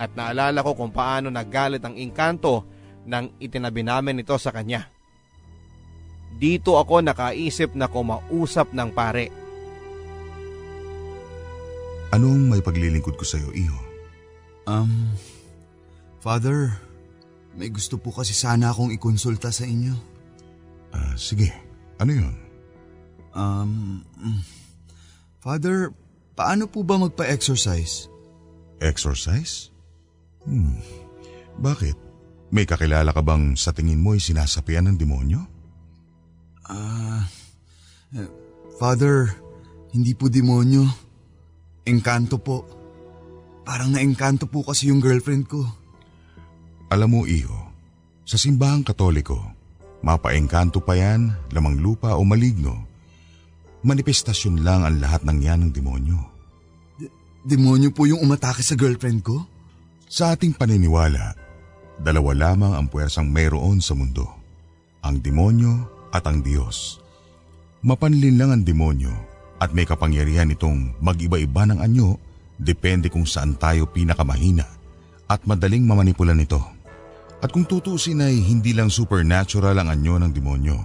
S1: At naalala ko kung paano nagalit ang engkanto nang itinabi namin ito sa kanya. Dito ako nakaisip na kumausap ng pare.
S2: Anong may paglilingkod ko sa iyo, iho?
S3: Father, may gusto po kasi sana akong ikonsulta sa inyo.
S2: Sige, ano yun?
S3: Father, paano po ba magpa-exercise?
S2: Exercise? Bakit? May kakilala ka bang sa tingin mo ay sinasapian ng demonyo?
S3: Father, hindi po demonyo. Engkanto po. Parang naengkanto po kasi yung girlfriend ko.
S2: Alam mo, iho, sa simbahang Katoliko, mapaengkanto pa yan, lamang lupa o maligno. Manifestasyon lang ang lahat ng yan ng demonyo.
S3: Demonyo po yung umatake sa girlfriend ko?
S2: Sa ating paniniwala, dalawa lamang ang puwersang mayroon sa mundo. Ang demonyo at ang Diyos. Mapanlin lang ang demonyo at may kapangyarihan itong mag-iba-iba ng anyo depende kung saan tayo pinakamahina at madaling mamanipula nito. At kung tutusin ay hindi lang supernatural ang anyo ng demonyo.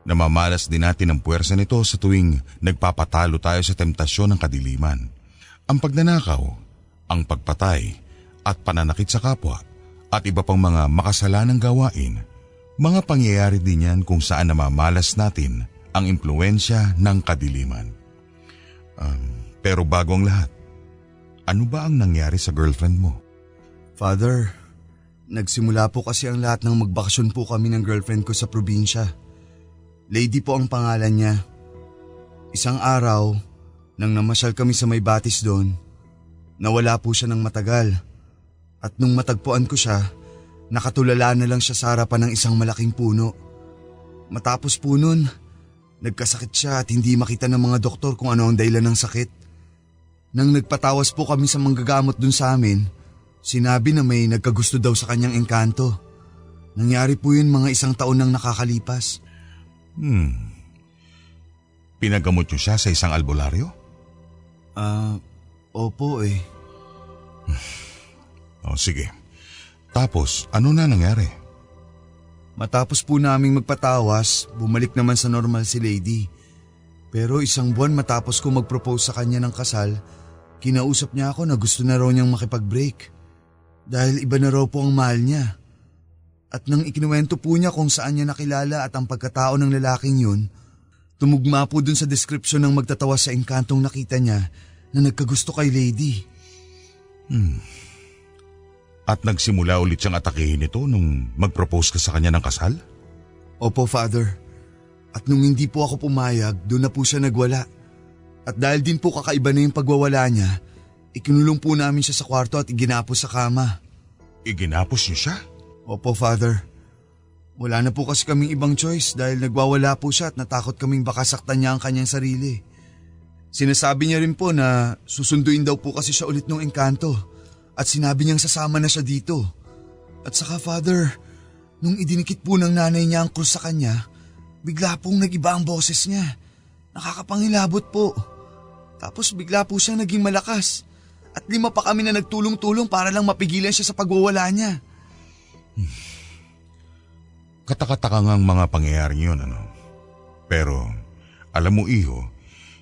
S2: Namamalas din natin ang puwersa nito sa tuwing nagpapatalo tayo sa temptasyon ng kadiliman. Ang pagnanakaw, ang pagpatay at pananakit sa kapwa at iba pang mga makasalanang gawain, mga pangyayari din yan kung saan namamalas natin ang impluensya ng kadiliman. Pero bago ang lahat, ano ba ang nangyari sa girlfriend mo?
S3: Father, nagsimula po kasi ang lahat ng magbakasyon po kami ng girlfriend ko sa probinsya. Lady po ang pangalan niya. Isang araw, nang namasyal kami sa may batis doon, nawala po siya ng matagal. At nung matagpuan ko siya, nakatulala na lang siya sa harapan ng isang malaking puno. Matapos po nun, nagkasakit siya at hindi makita ng mga doktor kung ano ang dahilan ng sakit. Nang nagpatawas po kami sa manggagamot dun sa amin, sinabi na may nagkagusto daw sa kanyang engkanto. Nangyari po yun mga 1 taon nang nakakalipas.
S2: Pinagamot niyo siya sa isang albularyo?
S3: Opo eh.
S2: Sige. Tapos, ano na nangyari?
S3: Matapos po naming magpatawas, bumalik naman sa normal si Lady. Pero 1 buwan matapos ko mag-propose sa kanya ng kasal, kinausap niya ako na gusto na raw niyang makipag-break. Dahil iba na raw po ang mahal niya. At nang ikinuwento po niya kung saan niya nakilala at ang pagkatao ng lalaking yun, tumugma po dun sa description ng magtatawa sa engkantong nakita niya na nagkagusto kay Lady.
S2: At nagsimula ulit siyang atakehin ito nung mag-propose ka sa kanya ng kasal?
S3: Opo, Father. At nung hindi po ako pumayag, doon na po siya nagwala. At dahil din po kakaiba na yung pagwawala niya, ikinulong po namin siya sa kwarto at iginapos sa kama.
S2: Iginapos niyo siya?
S3: Opo, Father. Wala na po kasi kaming ibang choice dahil nagwawala po siya at natakot kaming baka saktan niya ang kanyang sarili. Sinasabi niya rin po na susunduin daw po kasi siya ulit ng engkanto at sinabi niyang sasama na siya dito. At saka, Father, nung idinikit po ng nanay niya ang krus sa kanya, bigla pong nag-iba ang boses niya. Nakakapangilabot po. Tapos bigla po siyang naging malakas. At 5 pa kami na nagtulong-tulong para lang mapigilan siya sa pagwawala niya.
S2: Katakataka ngang mga pangyayari yun, ano? Pero, alam mo iho,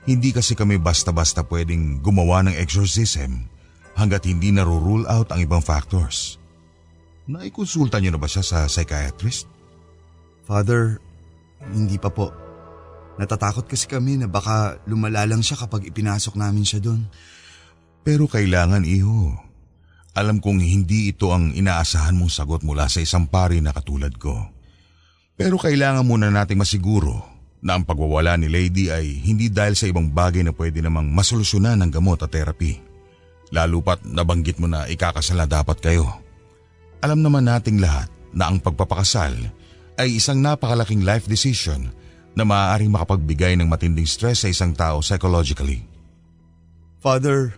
S2: hindi kasi kami basta-basta pwedeng gumawa ng exorcism hanggat hindi na-rule out ang ibang factors. Naikonsulta niyo na ba siya sa psychiatrist?
S3: Father, hindi pa po. Natatakot kasi kami na baka lumala lang siya kapag ipinasok namin siya doon.
S2: Pero kailangan iho. Alam kong hindi ito ang inaasahan mong sagot mula sa isang pari na katulad ko. Pero kailangan muna nating masiguro na ang pagwawala ni Lady ay hindi dahil sa ibang bagay na pwede namang masolusyonan ng gamot at therapy. Lalo pat nabanggit mo na ikakasal na dapat kayo. Alam naman nating lahat na ang pagpapakasal ay isang napakalaking life decision na maaaring makapagbigay ng matinding stress sa isang tao psychologically.
S3: Father,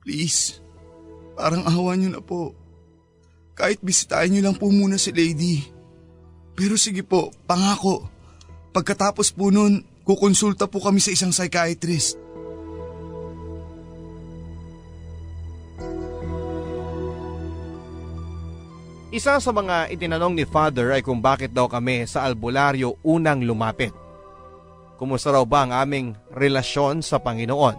S3: please, parang ahawan niyo na po. Kahit bisitahin niyo lang po muna si Lady. Pero sige po, pangako. Pagkatapos po nun, kukonsulta po kami sa isang psychiatrist.
S1: Isa sa mga itinanong ni Father ay kung bakit daw kami sa albularyo unang lumapit. Kumusta raw ba ang aming relasyon sa Panginoon?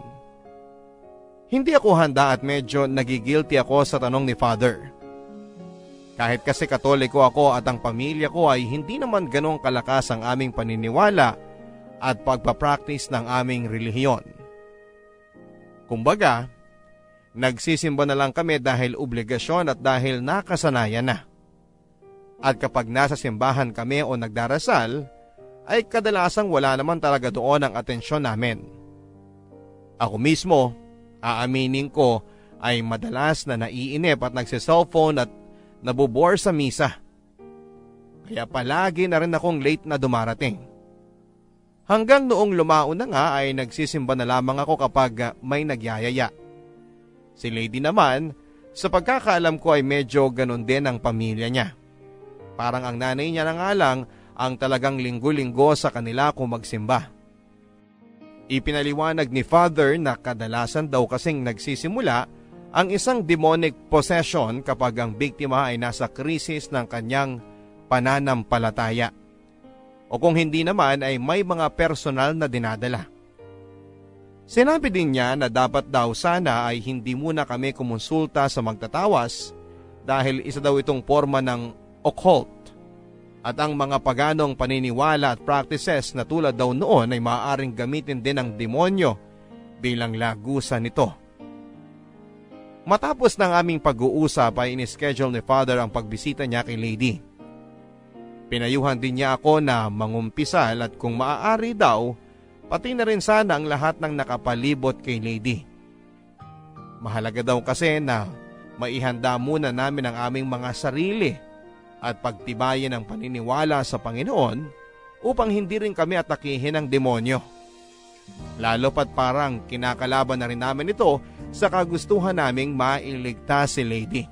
S1: Hindi ako handa at medyo nagigilty ako sa tanong ni Father. Kahit kasi Katoliko ako at ang pamilya ko ay hindi naman ganong kalakas ang aming paniniwala at pagpapractice ng aming relihiyon. Kumbaga, nagsisimba na lang kami dahil obligasyon at dahil nakasanayan na. At kapag nasa simbahan kami o nagdarasal, ay kadalasang wala naman talaga doon ang atensyon namin. Ako mismo, aaminin ko, ay madalas na naiinip at nagsiselfone at nabubore sa misa. Kaya palagi na rin akong late na dumarating. Hanggang noong lumao na nga ay nagsisimba na lamang ako kapag may nagyayaya. Si Lady naman, sa pagkakaalam ko ay medyo ganun din ang pamilya niya. Parang ang nanay niya na nga lang ang talagang linggo-linggo sa kanila kung magsimba. Ipinaliwanag ni Father na kadalasan daw kasing nagsisimula ang isang demonic possession kapag ang biktima ay nasa krisis ng kanyang pananampalataya. O kung hindi naman ay may mga personal na dinadala. Sinabi din niya na dapat daw sana ay hindi muna kami kumonsulta sa magtatawas dahil isa daw itong forma ng occult at ang mga paganong paniniwala at practices na tulad daw noon ay maaaring gamitin din ng demonyo bilang lagusan nito. Matapos ng aming pag-uusap ay inischedule ni Father ang pagbisita niya kay Lady. Pinayuhan din niya ako na mangumpisal at kung maaari daw, pati na rin sana ang lahat ng nakapalibot kay Lady. Mahalaga daw kasi na maihanda muna namin ang aming mga sarili at pagtibayin ang paniniwala sa Panginoon upang hindi rin kami atakihin ng demonyo. Lalo pat parang kinakalaban na rin namin ito sa kagustuhan naming mailigtas si Lady.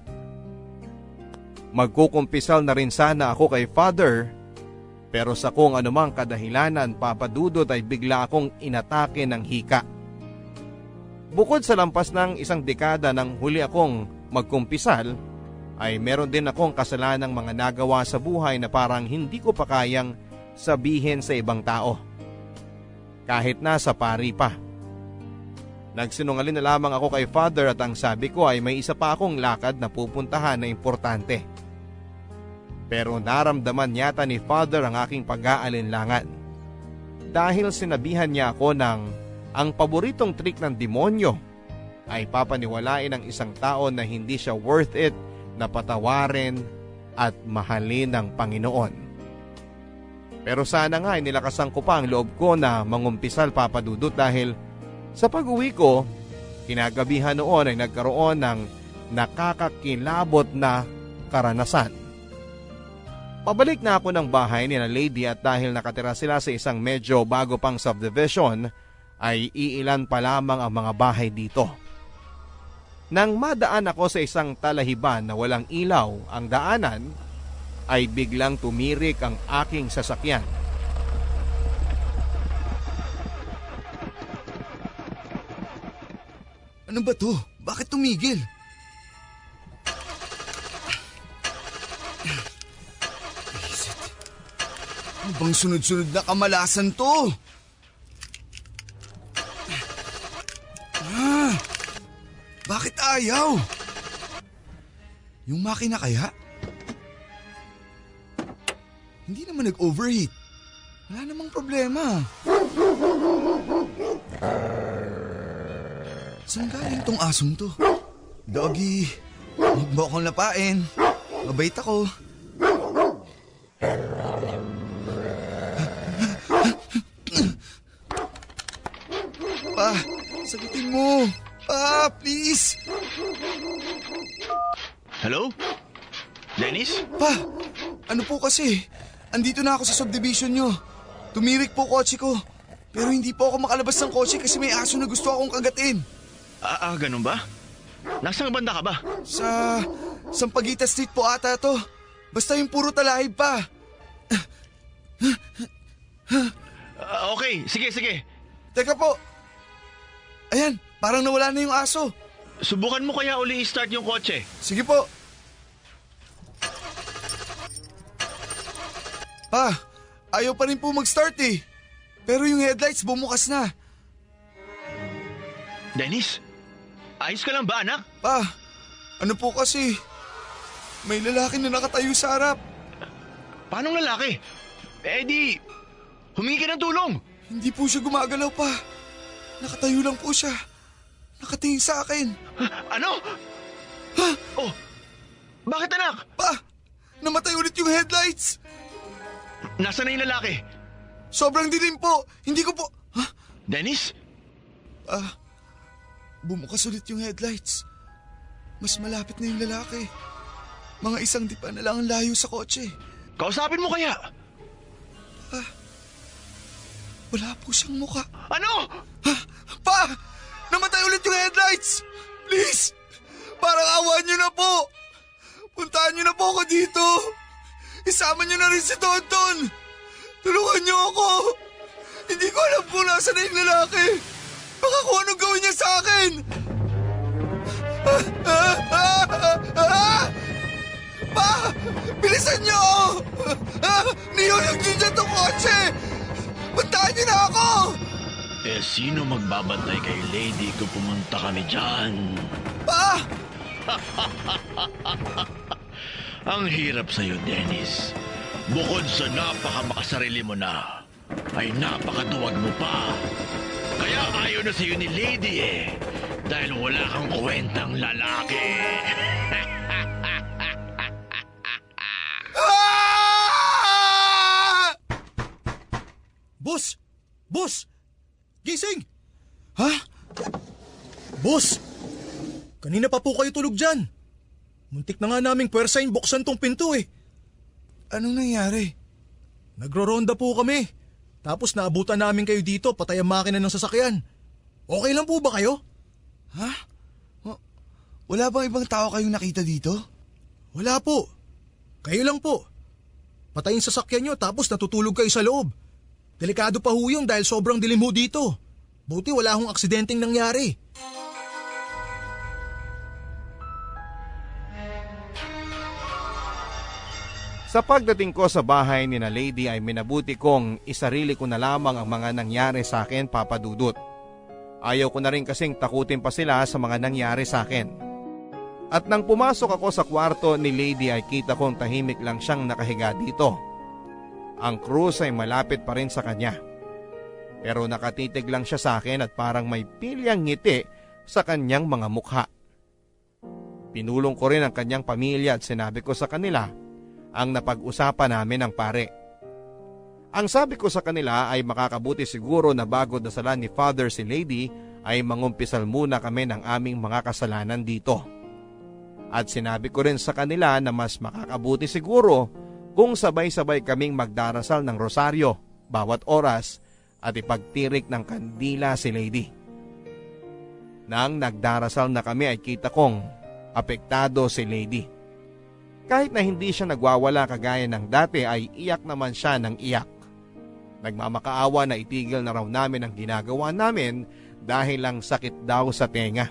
S1: Magkukumpisal na rin sana ako kay Father pero sa kung anumang kadahilanan papadudot ay bigla akong inatake ng hika. Bukod sa lampas ng 1 dekada nang huli akong magkumpisal, ay meron din akong kasalanang mga nagawa sa buhay na parang hindi ko pa kayang sabihin sa ibang tao. Kahit nasa pari pa. Nagsinungaling na lamang ako kay Father at ang sabi ko ay may isa pa akong lakad na pupuntahan na importante. Pero naramdaman yata ni Father ang aking pag-aalinlangan. Dahil sinabihan niya ako ng ang paboritong trick ng demonyo ay papaniwalain ng isang tao na hindi siya worth it na patawarin at mahalin ng Panginoon. Pero sana nga ay nilakasan ko pa ang loob ko na mangumpisal, Papa Dudut, dahil sa pag-uwi ko, kinagabihan noon ay nagkaroon ng nakakakilabot na karanasan. Pabalik na ako ng bahay ni na Lady at dahil nakatira sila sa isang medyo bago pang subdivision, ay iilan pa lamang ang mga bahay dito. Nang madaan ako sa isang talahiban na walang ilaw ang daanan, ay biglang tumirik ang aking sasakyan.
S3: Ano ba to? Bakit tumigil? Ano bang sunod-sunod na kamalasan to? Bakit ayaw? Yung makina kaya? Hindi naman nag-overheat. Wala namang problema. Saan galing tong asong to? Doggy, huwag mo akong lapain. Mabait ako. Pa, sagutin mo. Pa, please.
S7: Hello? Dennis?
S3: Pa, ano po kasi? Andito na ako sa subdivision nyo. Tumirik po kotse ko. Pero hindi po ako makalabas ng kotse kasi may aso na gusto akong kagatin.
S7: Ganun ba? Nasaan banda ka ba?
S3: Sa Sampaguita Street po ata to. Basta yung puro talahib pa.
S7: Okay, sige.
S3: Teka po. Ayan, parang nawala na yung aso.
S7: Subukan mo kaya uli i-start yung kotse.
S3: Sige po. Pa, ayaw pa rin po mag-start eh. Pero yung headlights bumukas na.
S7: Dennis, ayos ka lang ba, anak?
S3: Pa, ano po kasi? May lalaki na nakatayo sa harap.
S7: Paanong lalaki? Di, humingi ka ng tulong.
S3: Hindi po siya gumagalaw pa. Nakatayo lang po siya. Nakatingin sa akin.
S7: Ano? Oh, bakit anak?
S3: Pa, namatay ulit yung headlights.
S7: Nasaan na yung lalaki?
S3: Sobrang dilim po. Hindi ko po...
S7: Dennis?
S3: Bumukas ulit yung headlights. Mas malapit na yung lalaki. Mga isang dipa na lang ang layo sa kotse.
S7: Kausapin mo kaya?
S3: Wala po siyang muka.
S7: Ano?
S3: Pa! Namatay ulit yung headlights! Please! Parang awan niyo na po! Puntahan niyo na po ako dito! Isama niyo na rin si Tonton! Tulungan niyo ako! Hindi ko alam po nasa na yung lalaki! Baka kung anong gawin niya sa akin! Pa! Bilisan niyo! Niyunog niyo dyan itong kotse! Puntahan niyo na ako!
S7: Sino magbabantay kay Lady kung pumunta kami dyan?
S3: Pa!
S7: Ang hirap sa'yo, Dennis. Bukod sa napakamakasarili mo na, ay napakaduwag mo pa. Kaya ayaw na sa'yo ni Lady dahil wala kang kwentang lalaki.
S8: Boss! Boss! Gising!
S3: Ha?
S8: Boss! Kanina pa po kayo tulog dyan. Muntik na nga naming puwersahin buksan tong pinto eh.
S3: Anong nangyari?
S8: Nagro-ronda po kami. Tapos naabutan namin kayo dito patay ang makina ng sasakyan. Okay lang po ba kayo?
S3: Ha? Wala bang ibang tao kayong nakita dito?
S8: Wala po. Kayo lang po. Patay yung sasakyan nyo tapos natutulog kayo sa loob. Delikado pa ho yun dahil sobrang dilim ho dito. Buti wala hong aksidenteng nangyari.
S1: Sa pagdating ko sa bahay ni na Lady ay minabuti kong isarili ko na lamang ang mga nangyari sa akin, Papa Dudut. Ayaw ko na rin kasing takutin pa sila sa mga nangyari sa akin. At nang pumasok ako sa kwarto ni Lady ay kita kong tahimik lang siyang nakahiga dito. Ang krus ay malapit pa rin sa kanya. Pero nakatitig lang siya sa akin at parang may pilyang ngiti sa kanyang mga mukha. Pinulong ko rin ang kanyang pamilya at sinabi ko sa kanila ang napag-usapan namin ng pare. Ang sabi ko sa kanila ay makakabuti siguro na bago dasalan ni Father si Lady ay mangumpisal muna kami ng aming mga kasalanan dito. At sinabi ko rin sa kanila na mas makakabuti siguro kung sabay-sabay kaming magdarasal ng rosaryo bawat oras at ipagtirik ng kandila si Lady. Nang nagdarasal na kami ay kita kong apektado si Lady. Kahit na hindi siya nagwawala kagaya ng dati ay iyak naman siya ng iyak. Nagmamakaawa na itigil na raw namin ang ginagawa namin dahil lang sakit daw sa tenga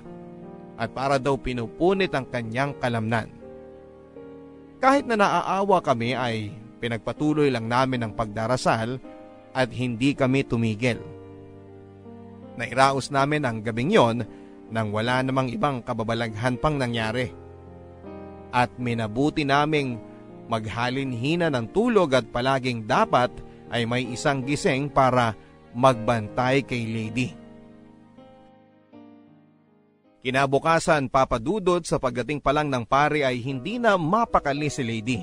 S1: at para daw pinupunit ang kanyang kalamnan. Kahit na naaawa kami ay pinagpatuloy lang namin ang pagdarasal at hindi kami tumigil. Nairaos namin ang gabing yon nang wala namang ibang kababalaghan pang nangyari. At minabuti naming maghalinhina ng tulog at palaging dapat ay may isang gising para magbantay kay Lady. Kinabukasan, papadudod, sa pagdating pa lang ng pare ay hindi na mapakali si Lady.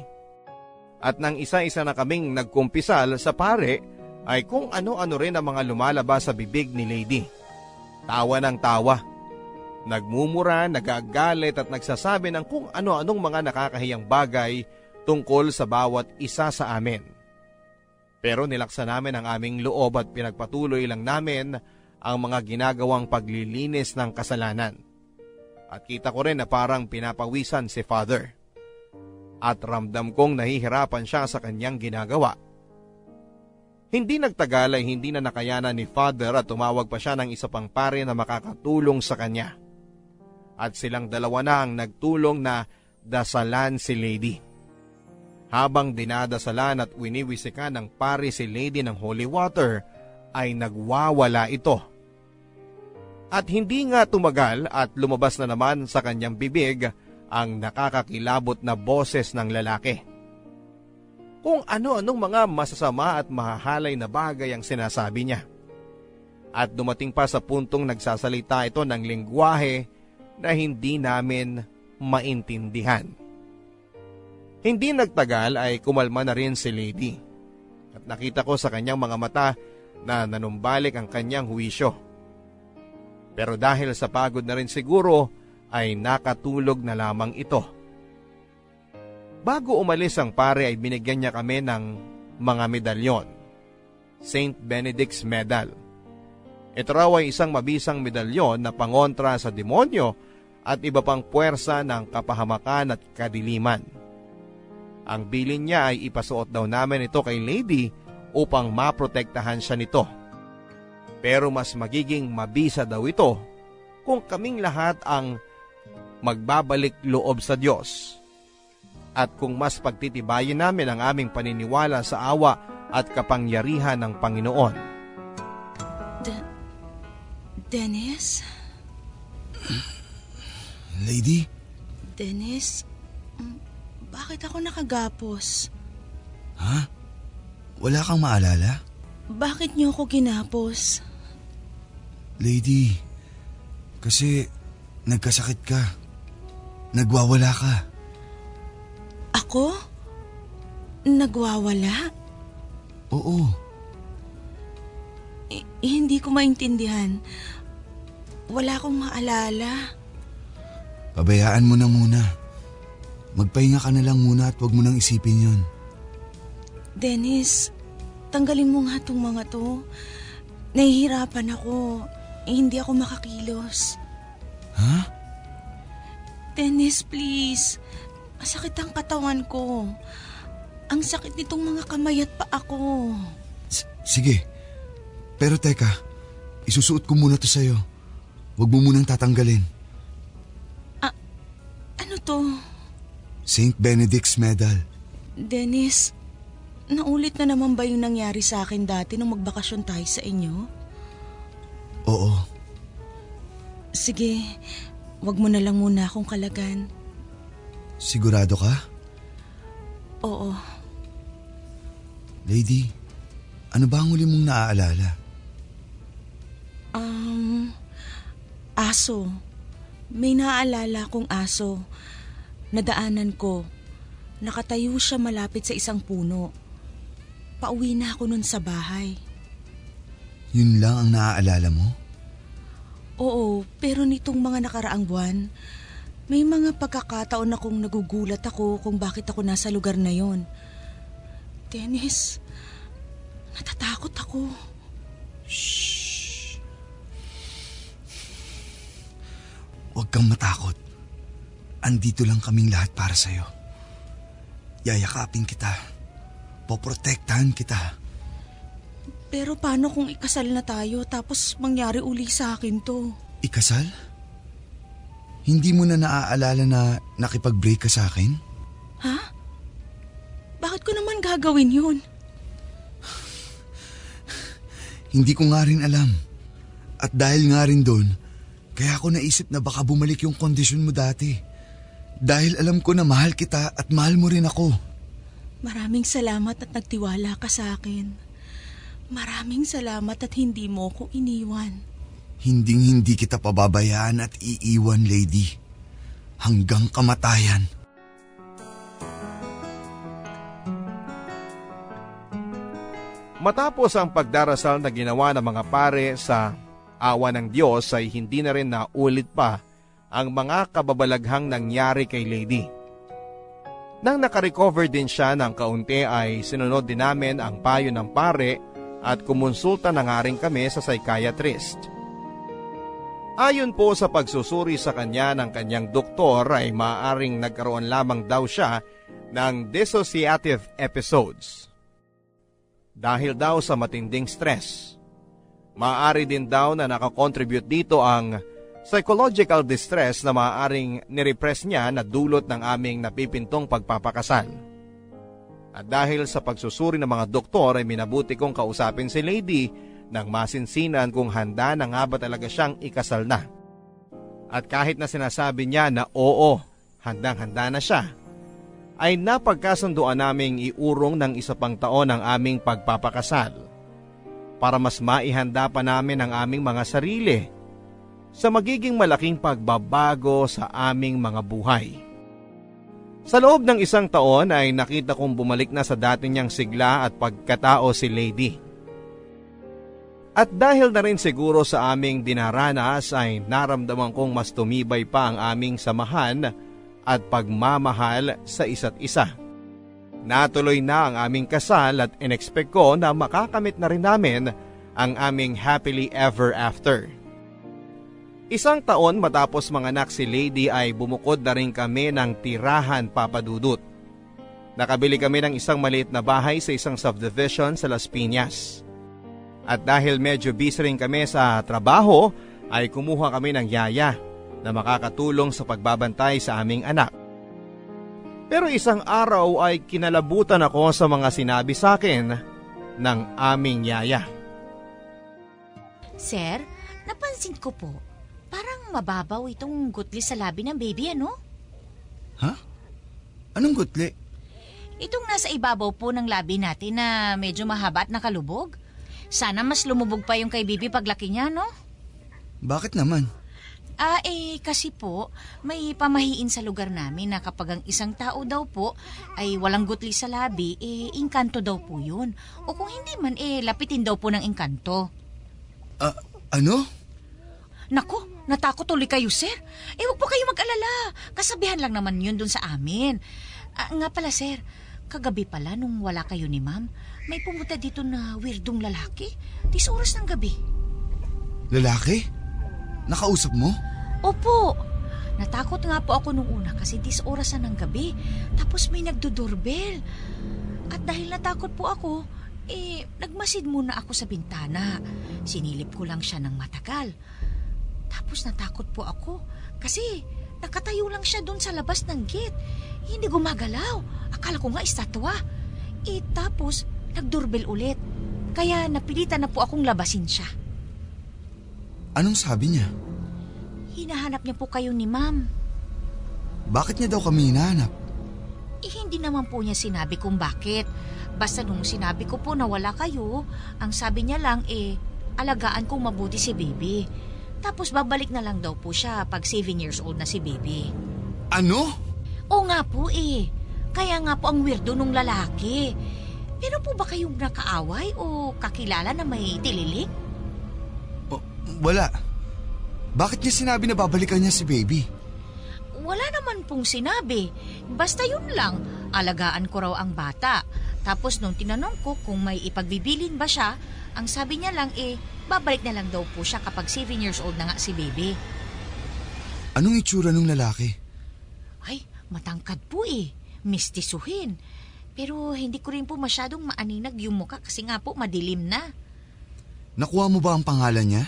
S1: At nang isa-isa na kaming nagkumpisal sa pare ay kung ano-ano rin ang mga lumalabas sa bibig ni Lady. Tawa ng tawa. Nagmumura, nagagalit at nagsasabi ng kung ano-anong mga nakakahiyang bagay tungkol sa bawat isa sa amin. Pero nilaksan namin ang aming loob at pinagpatuloy lang namin ang mga ginagawang paglilinis ng kasalanan. At kita ko rin na parang pinapawisan si Father. At ramdam kong nahihirapan siya sa kanyang ginagawa. Hindi nagtagal ay hindi na nakayanan ni Father at tumawag pa siya ng isa pang pare na makakatulong sa kanya. At silang dalawa na ang nagtulong na dasalan si Lady. Habang dinadasalan at winiwisikan ng pare si Lady ng holy water ay nagwawala ito. At hindi nga tumagal at lumabas na naman sa kanyang bibig ang nakakakilabot na boses ng lalaki. Kung ano-anong mga masasama at mahahalay na bagay ang sinasabi niya. At dumating pa sa puntong nagsasalita ito ng lengguwahe na hindi namin maintindihan. Hindi nagtagal ay kumalma na rin si Lady. At nakita ko sa kanyang mga mata na nanumbalik ang kanyang huwisyo. Pero dahil sa pagod na rin siguro ay nakatulog na lamang ito. Bago umalis ang pare ay binigyan niya kami ng mga medalyon. St. Benedict's Medal. Ito raw ay isang mabisang medalyon na pangontra sa demonyo at iba pang puwersa ng kapahamakan at kadiliman. Ang bilin niya ay ipasuot daw namin ito kay Lady upang maprotektahan siya nito. Pero mas magiging mabisa daw ito kung kaming lahat ang magbabalik loob sa Diyos. At kung mas pagtitibayin namin ang aming paniniwala sa awa at kapangyarihan ng Panginoon.
S4: Dennis?
S3: Lady?
S4: Dennis, bakit ako nakagapos?
S3: Ha? Wala kang maalala?
S4: Bakit niyo ako ginapos?
S3: Lady, kasi nagkasakit ka. Nagwawala ka.
S4: Ako? Nagwawala?
S3: Oo.
S4: Hindi ko maintindihan. Wala akong maalala.
S3: Pabayaan mo na muna. Magpahinga ka na lang muna at huwag mo nang isipin yun.
S4: Dennis, tanggalin mo nga itong mga to. Nahihirapan ako. Hindi ako makakilos.
S3: Ha?
S4: Dennis, please. Masakit ang katawan ko. Ang sakit nitong mga kamay at paa ko.
S3: Sige. Pero teka, isusuot ko muna to sa'yo. Huwag mo munang tatanggalin.
S4: Ano to?
S3: St. Benedict's Medal.
S4: Dennis, naulit na naman ba yung nangyari sa akin dati nung magbakasyon tayo sa inyo?
S3: Oo.
S4: Sige, wag mo na lang muna akong kalagan.
S3: Sigurado ka?
S4: Oo.
S3: Lady, ano ba ang huli mong naaalala?
S4: Aso. May naaalala kong aso. Nadaanan ko. Nakatayo siya malapit sa isang puno. Pauwi na ako nun sa bahay.
S3: Yun lang ang naaalala mo?
S4: Oo, pero nitong mga nakaraang buwan, may mga pagkakataon akong nagugulat ako kung bakit ako nasa lugar na yon. Dennis, natatakot ako.
S3: Shh! Huwag kang matakot. Andito lang kaming lahat para sa'yo. Yayakapin kita. Poprotektahan kita.
S4: Pero paano kung ikasal na tayo tapos mangyari uli sa akin to?
S3: Ikasal? Hindi mo na naaalala na nakipag-break ka sa akin?
S4: Ha? Bakit ko naman gagawin yun?
S3: Hindi ko nga rin alam. At dahil nga rin doon, kaya ako naisip na baka bumalik yung kondisyon mo dati. Dahil alam ko na mahal kita at mahal mo rin ako.
S4: Maraming salamat at nagtiwala ka sa akin. Maraming salamat at hindi mo ko iniwan.
S3: Hinding-hindi kita pababayaan at iiwan, lady. Hanggang kamatayan.
S1: Matapos ang pagdarasal na ginawa ng mga pare sa awa ng Diyos ay hindi na rin naulit pa ang mga kababalaghang nangyari kay Lady. Nang nakarecover din siya ng kaunti ay sinunod din namin ang payo ng pare at kumonsulta na nga rin kami sa psychiatrist. Ayon po sa pagsusuri sa kanya ng kanyang doktor ay maaaring nagkaroon lamang daw siya ng dissociative episodes. Dahil daw sa matinding stress. Maaari din daw na nakakontribute dito ang psychological distress na maaaring nirepress niya na dulot ng aming napipintong pagpapakasal. At dahil sa pagsusuri ng mga doktor ay minabuti kong kausapin si Lady nang masinsinan kung handa na nga ba talaga siyang ikasal na. At kahit na sinasabi niya na oo, handang-handa na siya, ay napagkasunduan naming iurong ng isa pang taon ang aming pagpapakasal para mas maihanda pa namin ang aming mga sarili sa magiging malaking pagbabago sa aming mga buhay. Sa loob ng isang taon ay nakita kong bumalik na sa dati niyang sigla at pagkatao si Lady. At dahil na rin siguro sa aming dinaranas ay naramdaman kong mas tumibay pa ang aming samahan at pagmamahal sa isa't isa. Natuloy na ang aming kasal at inexpect ko na makakamit na rin namin ang aming happily ever after. Isang taon matapos manganak si Lady ay bumukod na rin kami ng tirahan, Papa Dudut. Nakabili kami ng isang maliit na bahay sa isang subdivision sa Las Piñas. At dahil medyo busy rin kami sa trabaho ay kumuha kami ng yaya na makakatulong sa pagbabantay sa aming anak. Pero isang araw ay kinalabutan ako sa mga sinabi sa akin ng aming yaya.
S9: Sir, napansin ko po, parang mababaw itong gutli sa labi ng baby, ano?
S3: Ha? Anong gutli?
S9: Itong nasa ibabaw po ng labi natin na medyo mahaba at nakalubog. Sana mas lumubog pa yung kay baby paglaki niya, no?
S3: Bakit naman?
S9: Kasi po, may pamahiin sa lugar namin na kapag ang isang tao daw po ay walang gutli sa labi, engkanto daw po yun. O kung hindi man, lapitin daw po ng engkanto.
S3: Ano?
S9: Naku, natakot ulit kayo, sir. Huwag po kayo mag-alala. Kasabihan lang naman yun dun sa amin. Nga pala, sir, kagabi pala nung wala kayo ni ma'am, may pumunta dito na weirdong lalaki. 10 oras ng gabi.
S3: Lalaki? Nakausap mo?
S9: Opo. Natakot nga po ako nung una kasi 10 oras na ng gabi. Tapos may nagdodoorbell. At dahil natakot po ako, nagmasid muna ako sa bintana. Sinilip ko lang siya ng matagal. Tapos natakot po ako kasi nakatayo lang siya doon sa labas ng gate. Hindi gumagalaw. Akala ko nga estatwa. Tapos nagdoorbell ulit. Kaya napilitan na po akong labasin siya.
S3: Anong sabi niya?
S9: Hinahanap niya po kayo ni ma'am.
S3: Bakit niya daw kami hinahanap?
S9: Hindi naman po niya sinabi kung bakit. Basta nung sinabi ko po na wala kayo, ang sabi niya lang alagaan kong mabuti si baby. Tapos babalik na lang daw po siya pag 7 years old na si baby.
S3: Ano?
S9: Oo nga po Kaya nga po ang weirdo nung lalaki. Pero po ba kayong nakaaway o kakilala na may tililing?
S3: Wala. Bakit niya sinabi na babalikan niya si baby?
S9: Wala naman pong sinabi. Basta yun lang, alagaan ko raw ang bata. Tapos nung tinanong ko kung may ipagbibilin ba siya, ang sabi niya lang babalik na lang daw po siya kapag 7 years old na nga si baby.
S3: Anong itsura nung lalaki?
S9: Ay, matangkad po mistisuhin. Pero hindi ko rin po masyadong maaninag yung mukha kasi nga po madilim na.
S3: Nakuha mo ba ang pangalan niya?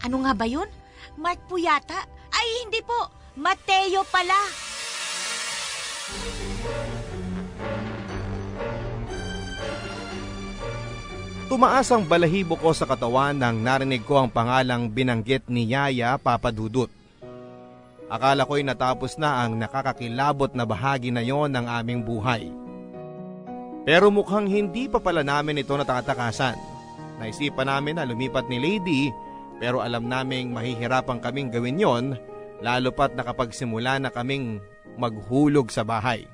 S9: Ano nga ba yun? Mark po yata. Ay, hindi po. Mateo pala.
S1: Tumaas ang balahibo ko sa katawan nang narinig ko ang pangalang binanggit ni Yaya Papadudut. Akala ko'y natapos na ang nakakakilabot na bahagi na yon ng aming buhay. Pero mukhang hindi pa pala namin ito natatakasan. Naisipan namin na lumipat ni Lady pero alam naming mahihirapan kaming gawin yon lalo pat nakapagsimula na kaming maghulog sa bahay.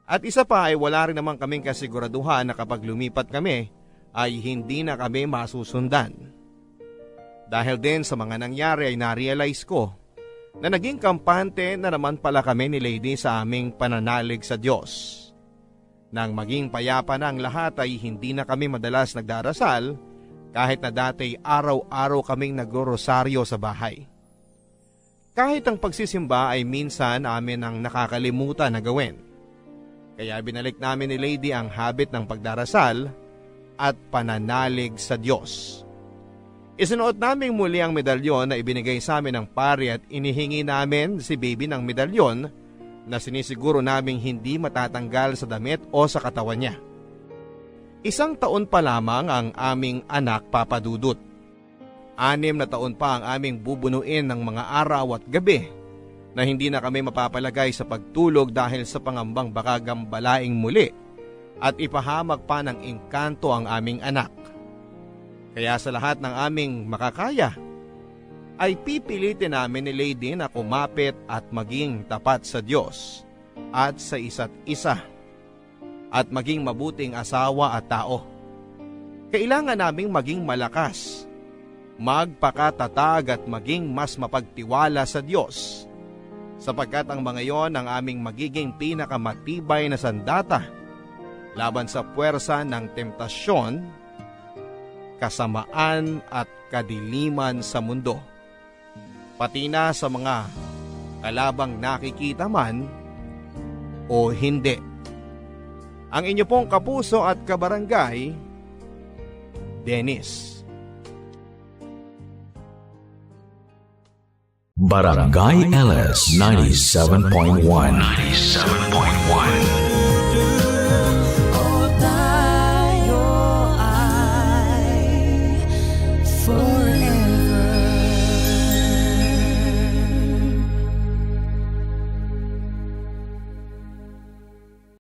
S1: At isa pa ay wala rin naman kaming kasiguraduhan na kapag lumipat kami ay hindi na kami masusundan. Dahil din sa mga nangyari ay na-realize ko na naging kampante na naman pala kami ni Lady sa aming pananalig sa Diyos. Nang maging payapa na ang lahat ay hindi na kami madalas nagdarasal kahit na dati araw-araw kaming nagro-rosaryo sa bahay. Kahit ang pagsisimba ay minsan amin ang nakakalimutan na gawin. Kaya binalik namin ni Lady ang habit ng pagdarasal at pananalig sa Diyos. Isinuot namin muli ang medalyon na ibinigay sa amin ng pari at inihingi namin si baby ng medalyon na sinisiguro naming hindi matatanggal sa damit o sa katawan niya. 1 taon pa lamang ang aming anak Papadudut. 6 na taon pa ang aming bubunuin ng mga araw at gabi na hindi na kami mapapalagay sa pagtulog dahil sa pangambang baka gambalaing muli at ipahamak pa ng engkanto ang aming anak. Kaya sa lahat ng aming makakaya, ay pipilitin namin ni Lady na kumapit at maging tapat sa Diyos at sa isa't isa at maging mabuting asawa at tao. Kailangan naming maging malakas, magpakatatag at maging mas mapagtiwala sa Diyos sapagkat ang mga iyon ang aming magiging pinakamatibay na sandata laban sa puwersa ng temptasyon, kasamaan at kadiliman sa mundo, pati na sa mga kalabang nakikita man o hindi. Ang inyo pong kapuso at kabarangay, Dennis.
S10: Barangay LS 97.1.